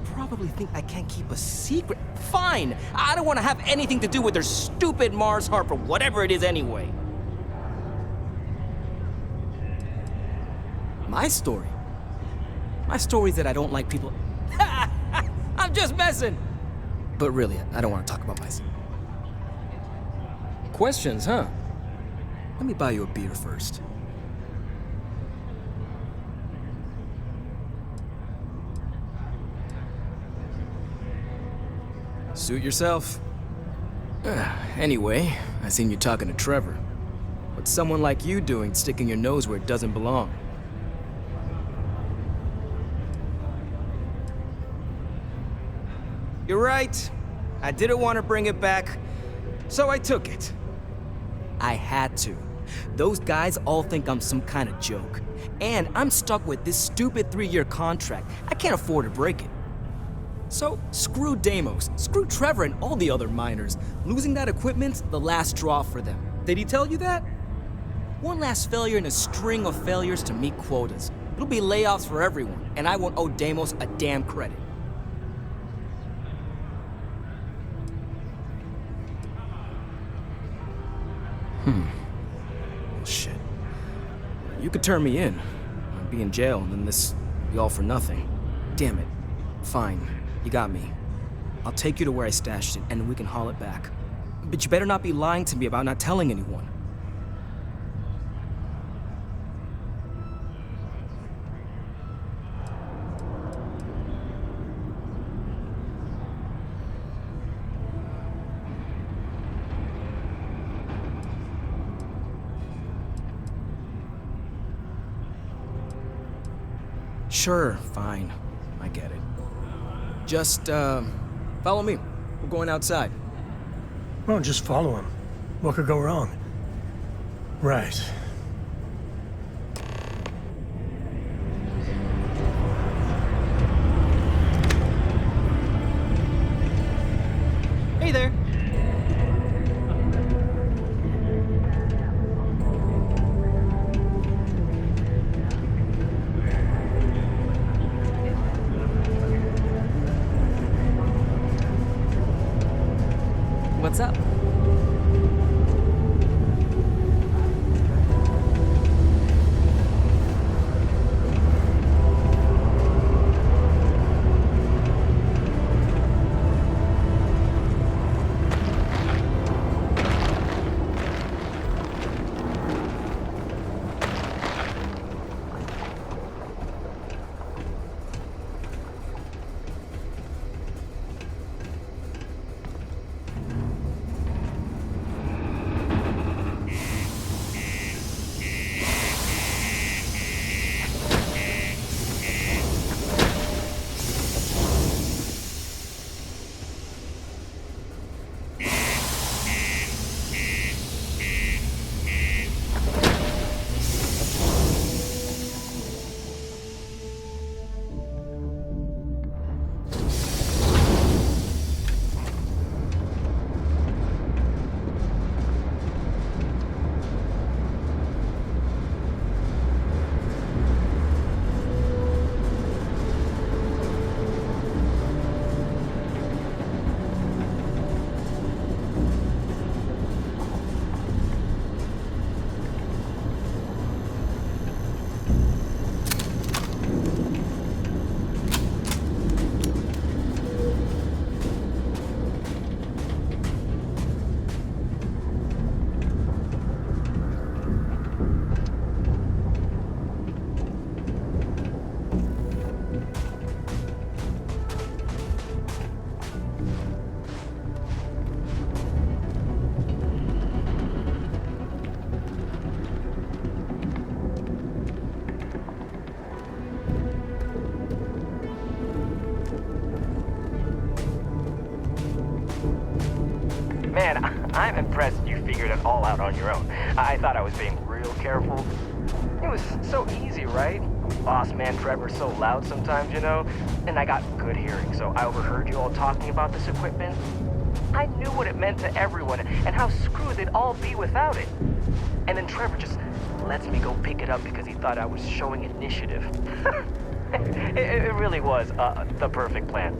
Probably think I can't keep a secret. Fine. I don't want to have anything to do with their stupid Mars harp or whatever it is anyway. My story? My story's that I don't like people. I'm just messing. But really, I don't want to talk about myself. Questions, huh? Let me buy you a beer first. Suit yourself. Anyway, I seen you talking to Trevor. What's someone like you doing sticking your nose where it doesn't belong? You're right. I didn't want to bring it back, so I took it. I had to. Those guys all think I'm some kind of joke. And I'm stuck with this stupid 3-year contract. I can't afford to break it. So, screw Deimos, screw Trevor and all the other miners. Losing that equipment's the last straw for them. Did he tell you that? One last failure in a string of failures to meet quotas. It'll be layoffs for everyone, and I won't owe Deimos a damn credit. Well, shit. You could turn me in. I'd be in jail, and then this be all for nothing. Damn it. Fine. You got me. I'll take you to where I stashed it, and we can haul it back. But you better not be lying to me about not telling anyone. Sure, fine. I get it. Just, follow me. We're going outside. Well, just follow him. What could go wrong? Right. Hey there. What's up? Man, I'm impressed you figured it all out on your own. I thought I was being real careful. It was so easy, right? boss man Trevor's so loud sometimes, you know? And I got good hearing, so I overheard you all talking about this equipment. I knew what it meant to everyone and how screwed they'd all be without it. And then Trevor just lets me go pick it up because he thought I was showing initiative. It really was the perfect plan.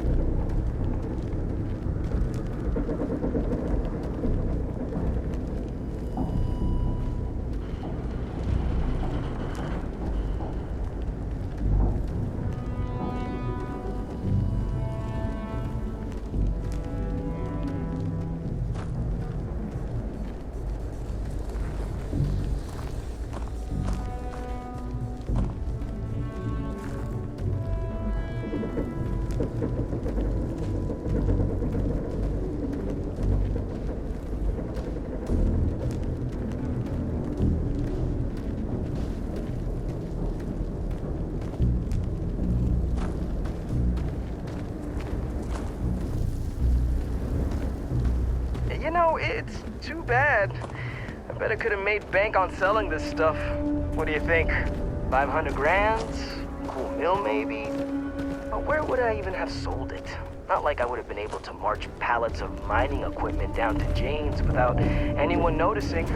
You know, it's too bad. I bet I could have made bank on selling this stuff. What do you think? 500 grand? Cool mill, maybe? But where would I even have sold it? Not like I would have been able to march pallets of mining equipment down to Jane's without anyone noticing.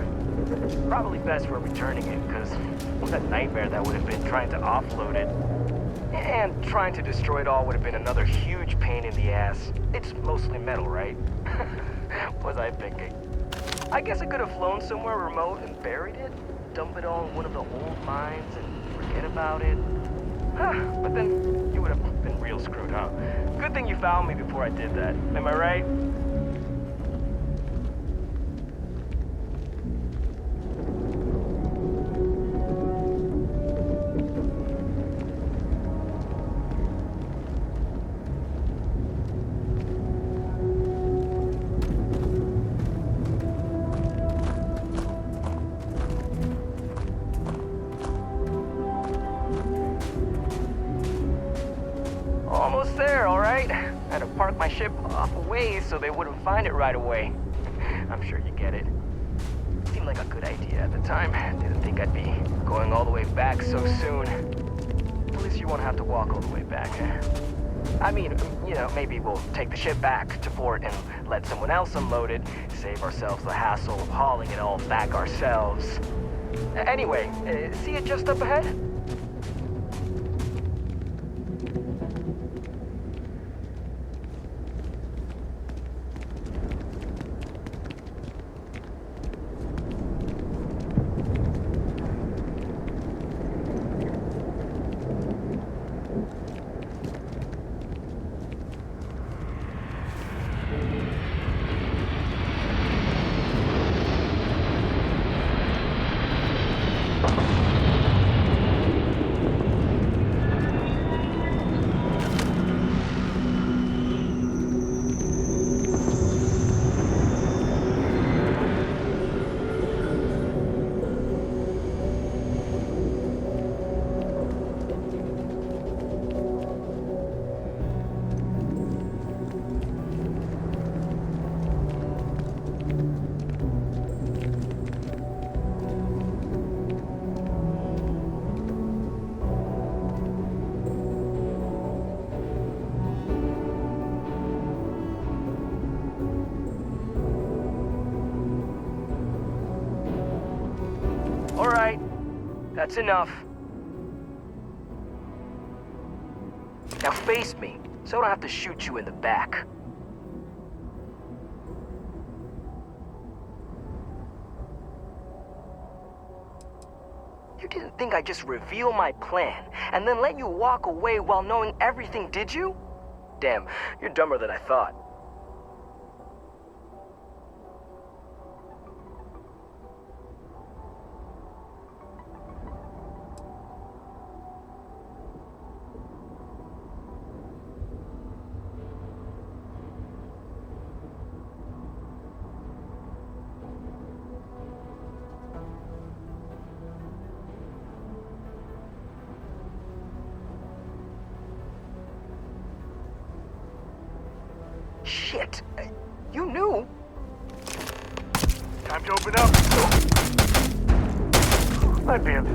Probably best we're returning it, because what a nightmare that would have been trying to offload it. And trying to destroy it all would have been another huge pain in the ass. It's mostly metal, right? Was I thinking? I guess I could have flown somewhere remote and buried it, dump it all in one of the old mines and forget about it. But then you would have been real screwed, huh? Good thing you found me before I did that. Am I right? Almost there, all right? Had to park my ship off a ways so they wouldn't find it right away. I'm sure you get it. Seemed like a good idea at the time. Didn't think I'd be going all the way back so soon. At least you won't have to walk all the way back. I mean, you know, maybe we'll take the ship back to port and let someone else unload it, save ourselves the hassle of hauling it all back ourselves. Anyway, see it just up ahead? All right, that's enough. Now face me, so I don't have to shoot you in the back. You didn't think I'd just reveal my plan and then let you walk away while knowing everything, did you? Damn, you're dumber than I thought. Shit, you knew. Time to open up. I barely.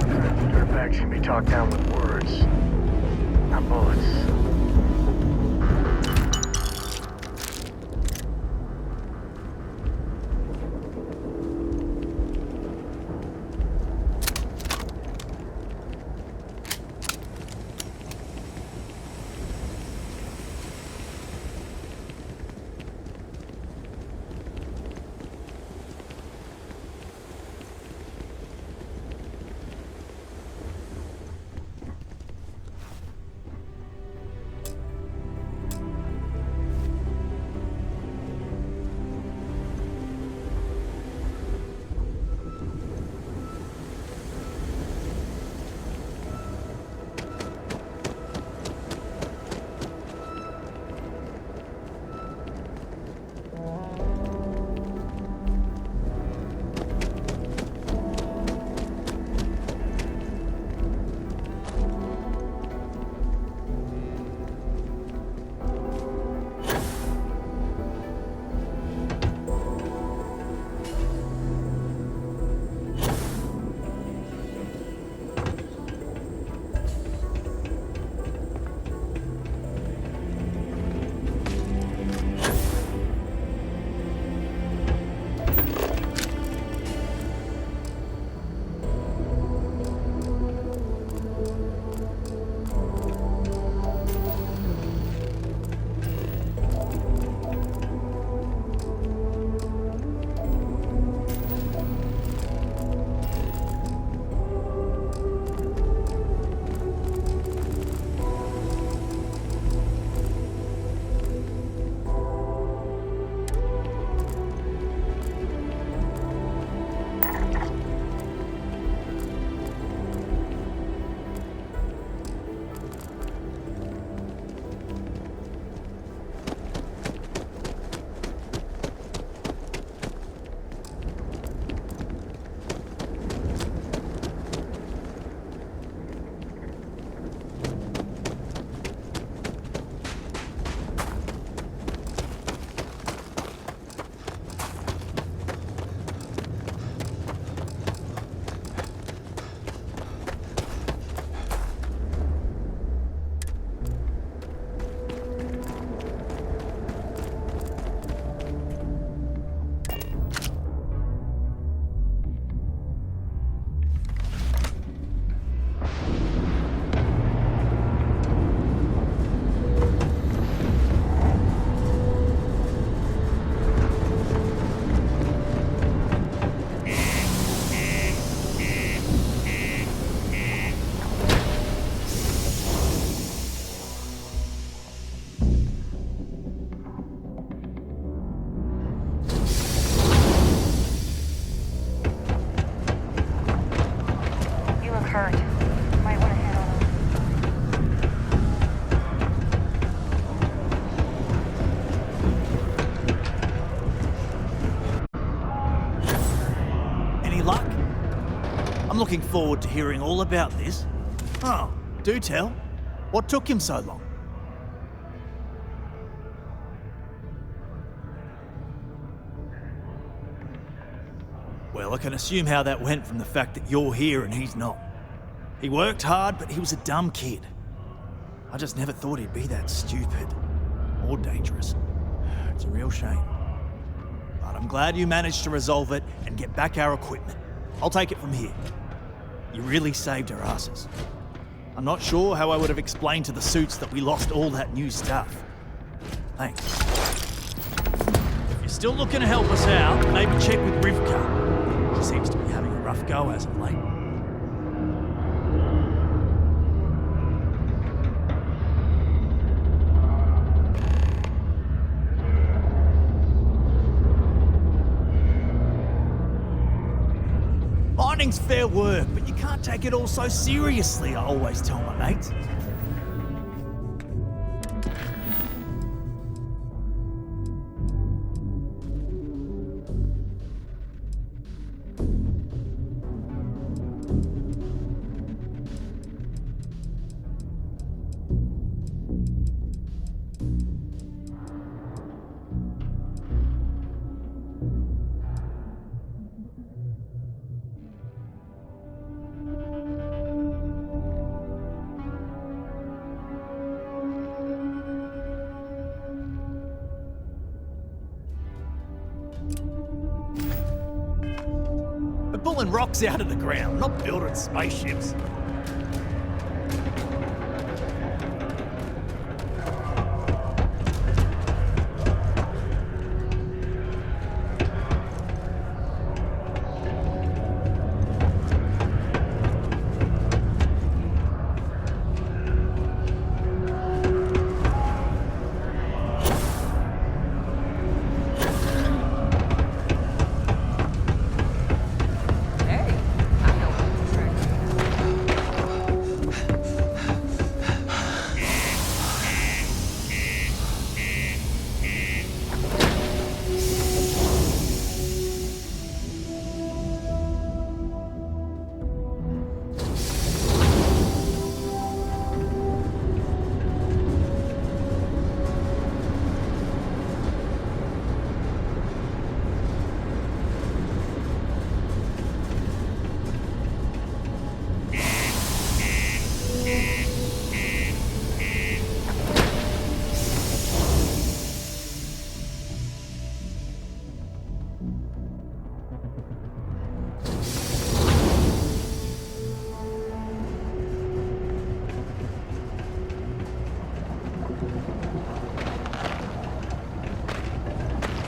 Sometimes dirtbags can be talked down with words, not bullets. I'm looking forward to hearing all about this. Oh, do tell. What took him so long? Well, I can assume how that went from the fact that you're here and he's not. He worked hard, but he was a dumb kid. I just never thought he'd be that stupid. Or dangerous. It's a real shame. But I'm glad you managed to resolve it and get back our equipment. I'll take it from here. You really saved our asses. I'm not sure how I would have explained to the suits that we lost all that new stuff. Thanks. If you're still looking to help us out, maybe check with Rivka. She seems to be having a rough go as of late. Mining's fair work, but you can't take it all so seriously, I always tell my mates. rocks out of the ground, not building spaceships.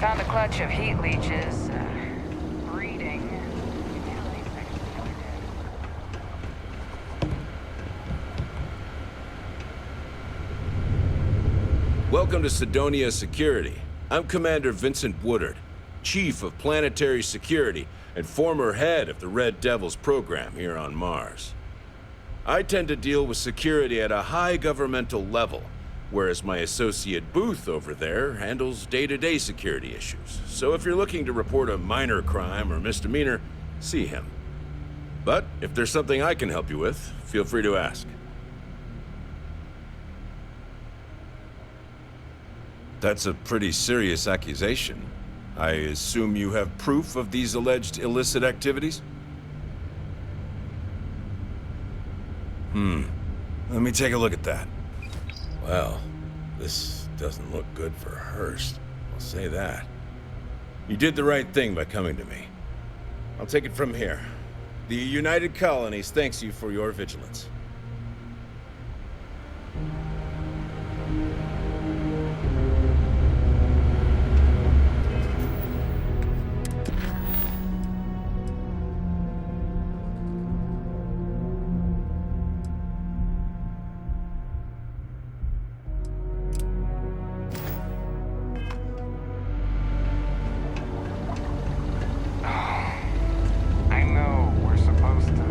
Found a clutch of heat leeches. Breeding. Welcome to Sidonia Security. I'm Commander Vincent Woodard, Chief of Planetary Security and former head of the Red Devils program here on Mars. I tend to deal with security at a high governmental level, whereas my associate Booth over there handles day-to-day security issues. So if you're looking to report a minor crime or misdemeanor, see him. But if there's something I can help you with, feel free to ask. That's a pretty serious accusation. I assume you have proof of these alleged illicit activities? Let me take a look at that. Well, this doesn't look good for Hearst. I'll say that. You did the right thing by coming to me. I'll take it from here. The United Colonies thanks you for your vigilance. I know we're supposed to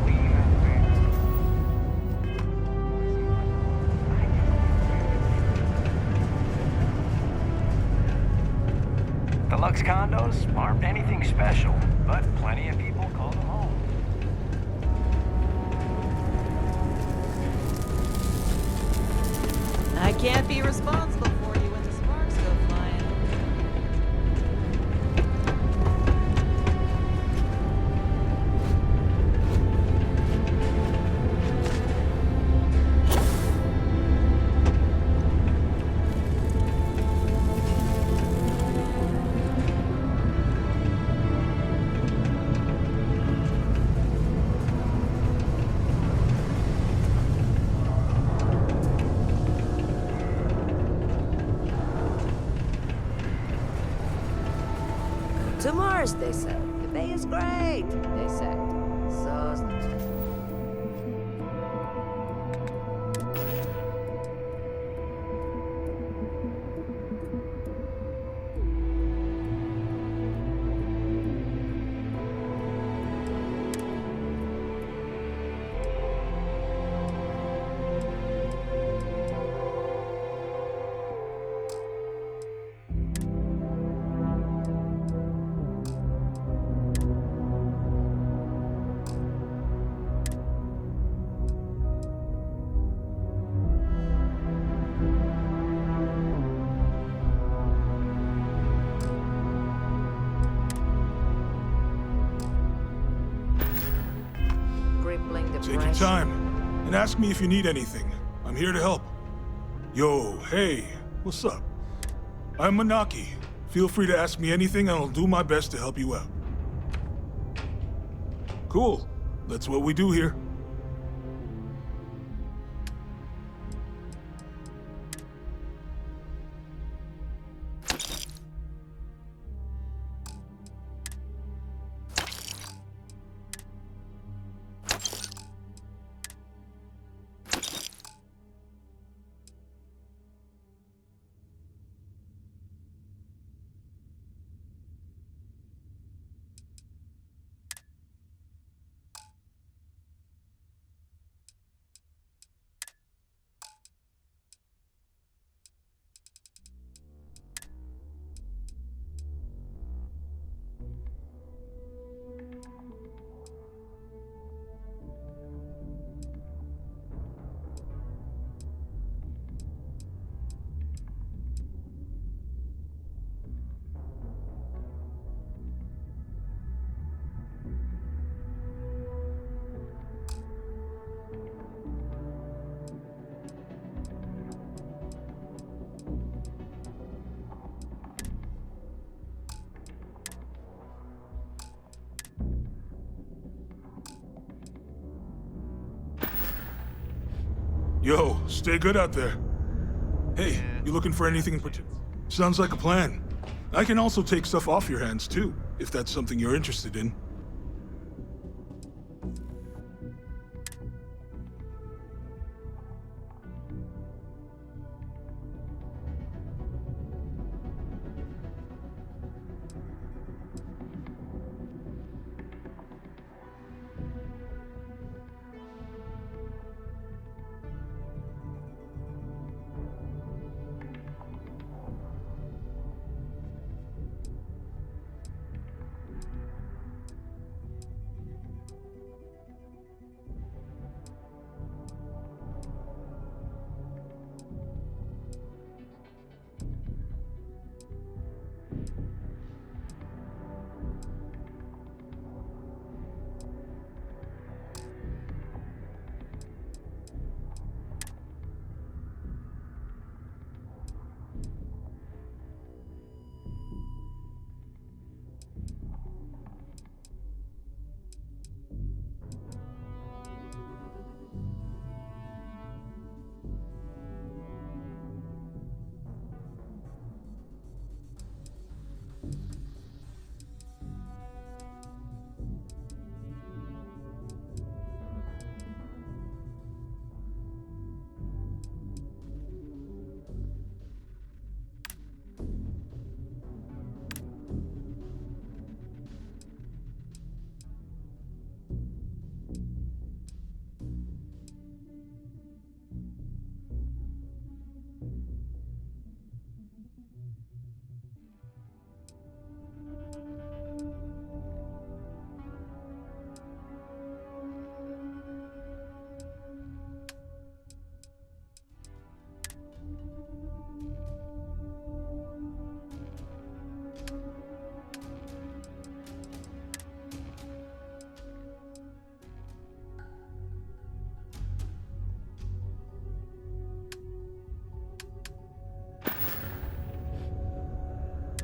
clean up The Lux condos aren't anything special, but plenty of people call them home. I can't be responsible for you when the sparks go flying. To Mars, they said. The bay is great, they said. So... Take your time, and ask me if you need anything. I'm here to help. Yo, hey, what's up? I'm Manaki. Feel free to ask me anything, and I'll do my best to help you out. Cool. That's what we do here. Yo, stay good out there. Hey, you looking for anything in particular? Sounds like a plan. I can also take stuff off your hands too, if that's something you're interested in.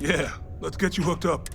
Yeah, let's get you hooked up.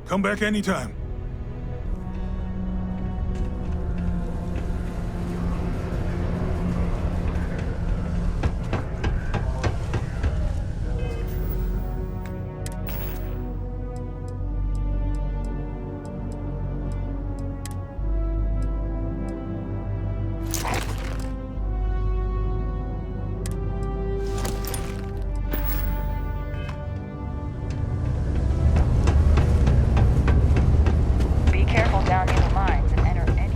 Come back anytime. Be careful down near the mines and enter any.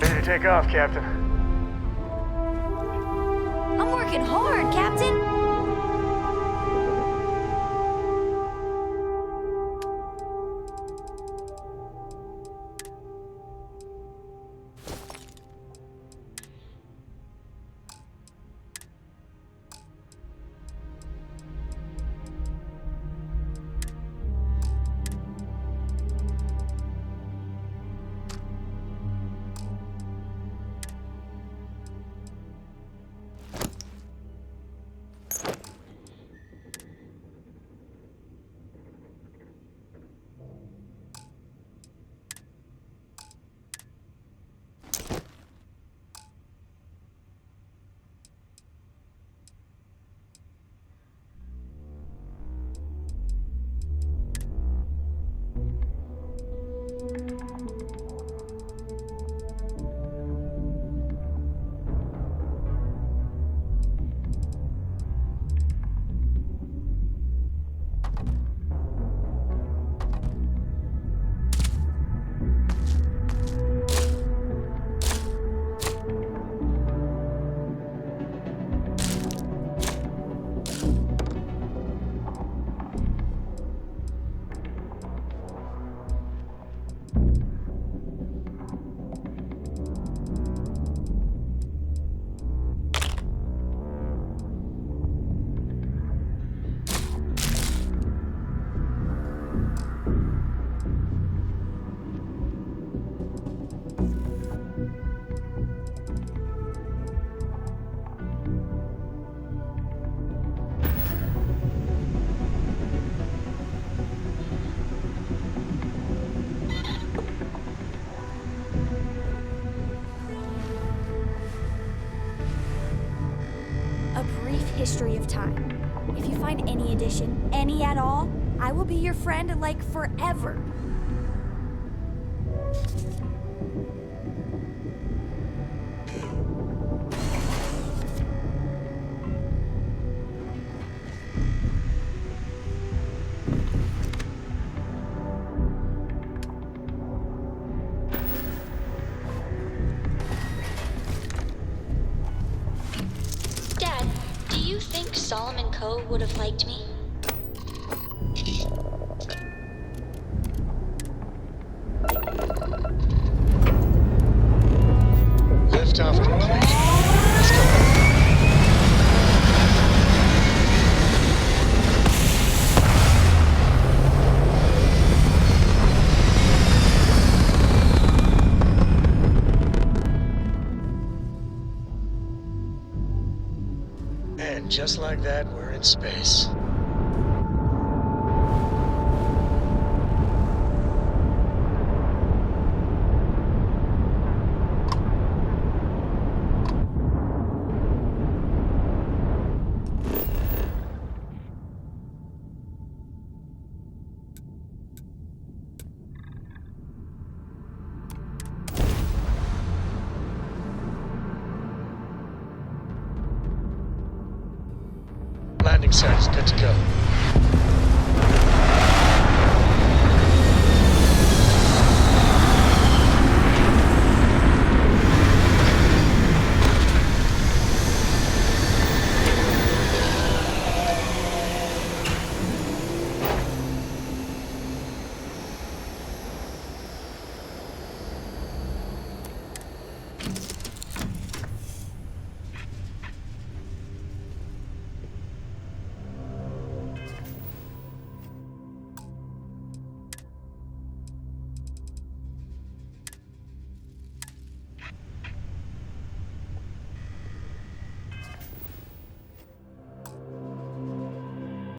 Ready to take off, Captain. I'm working hard, Captain. A brief history of time. If you find any addition, any at all, I will be your friend like forever. Dad, do you think Solomon Coe would have liked me? Liftoff complete. Let's go. And just like that, we're in space. Landing site is good to go.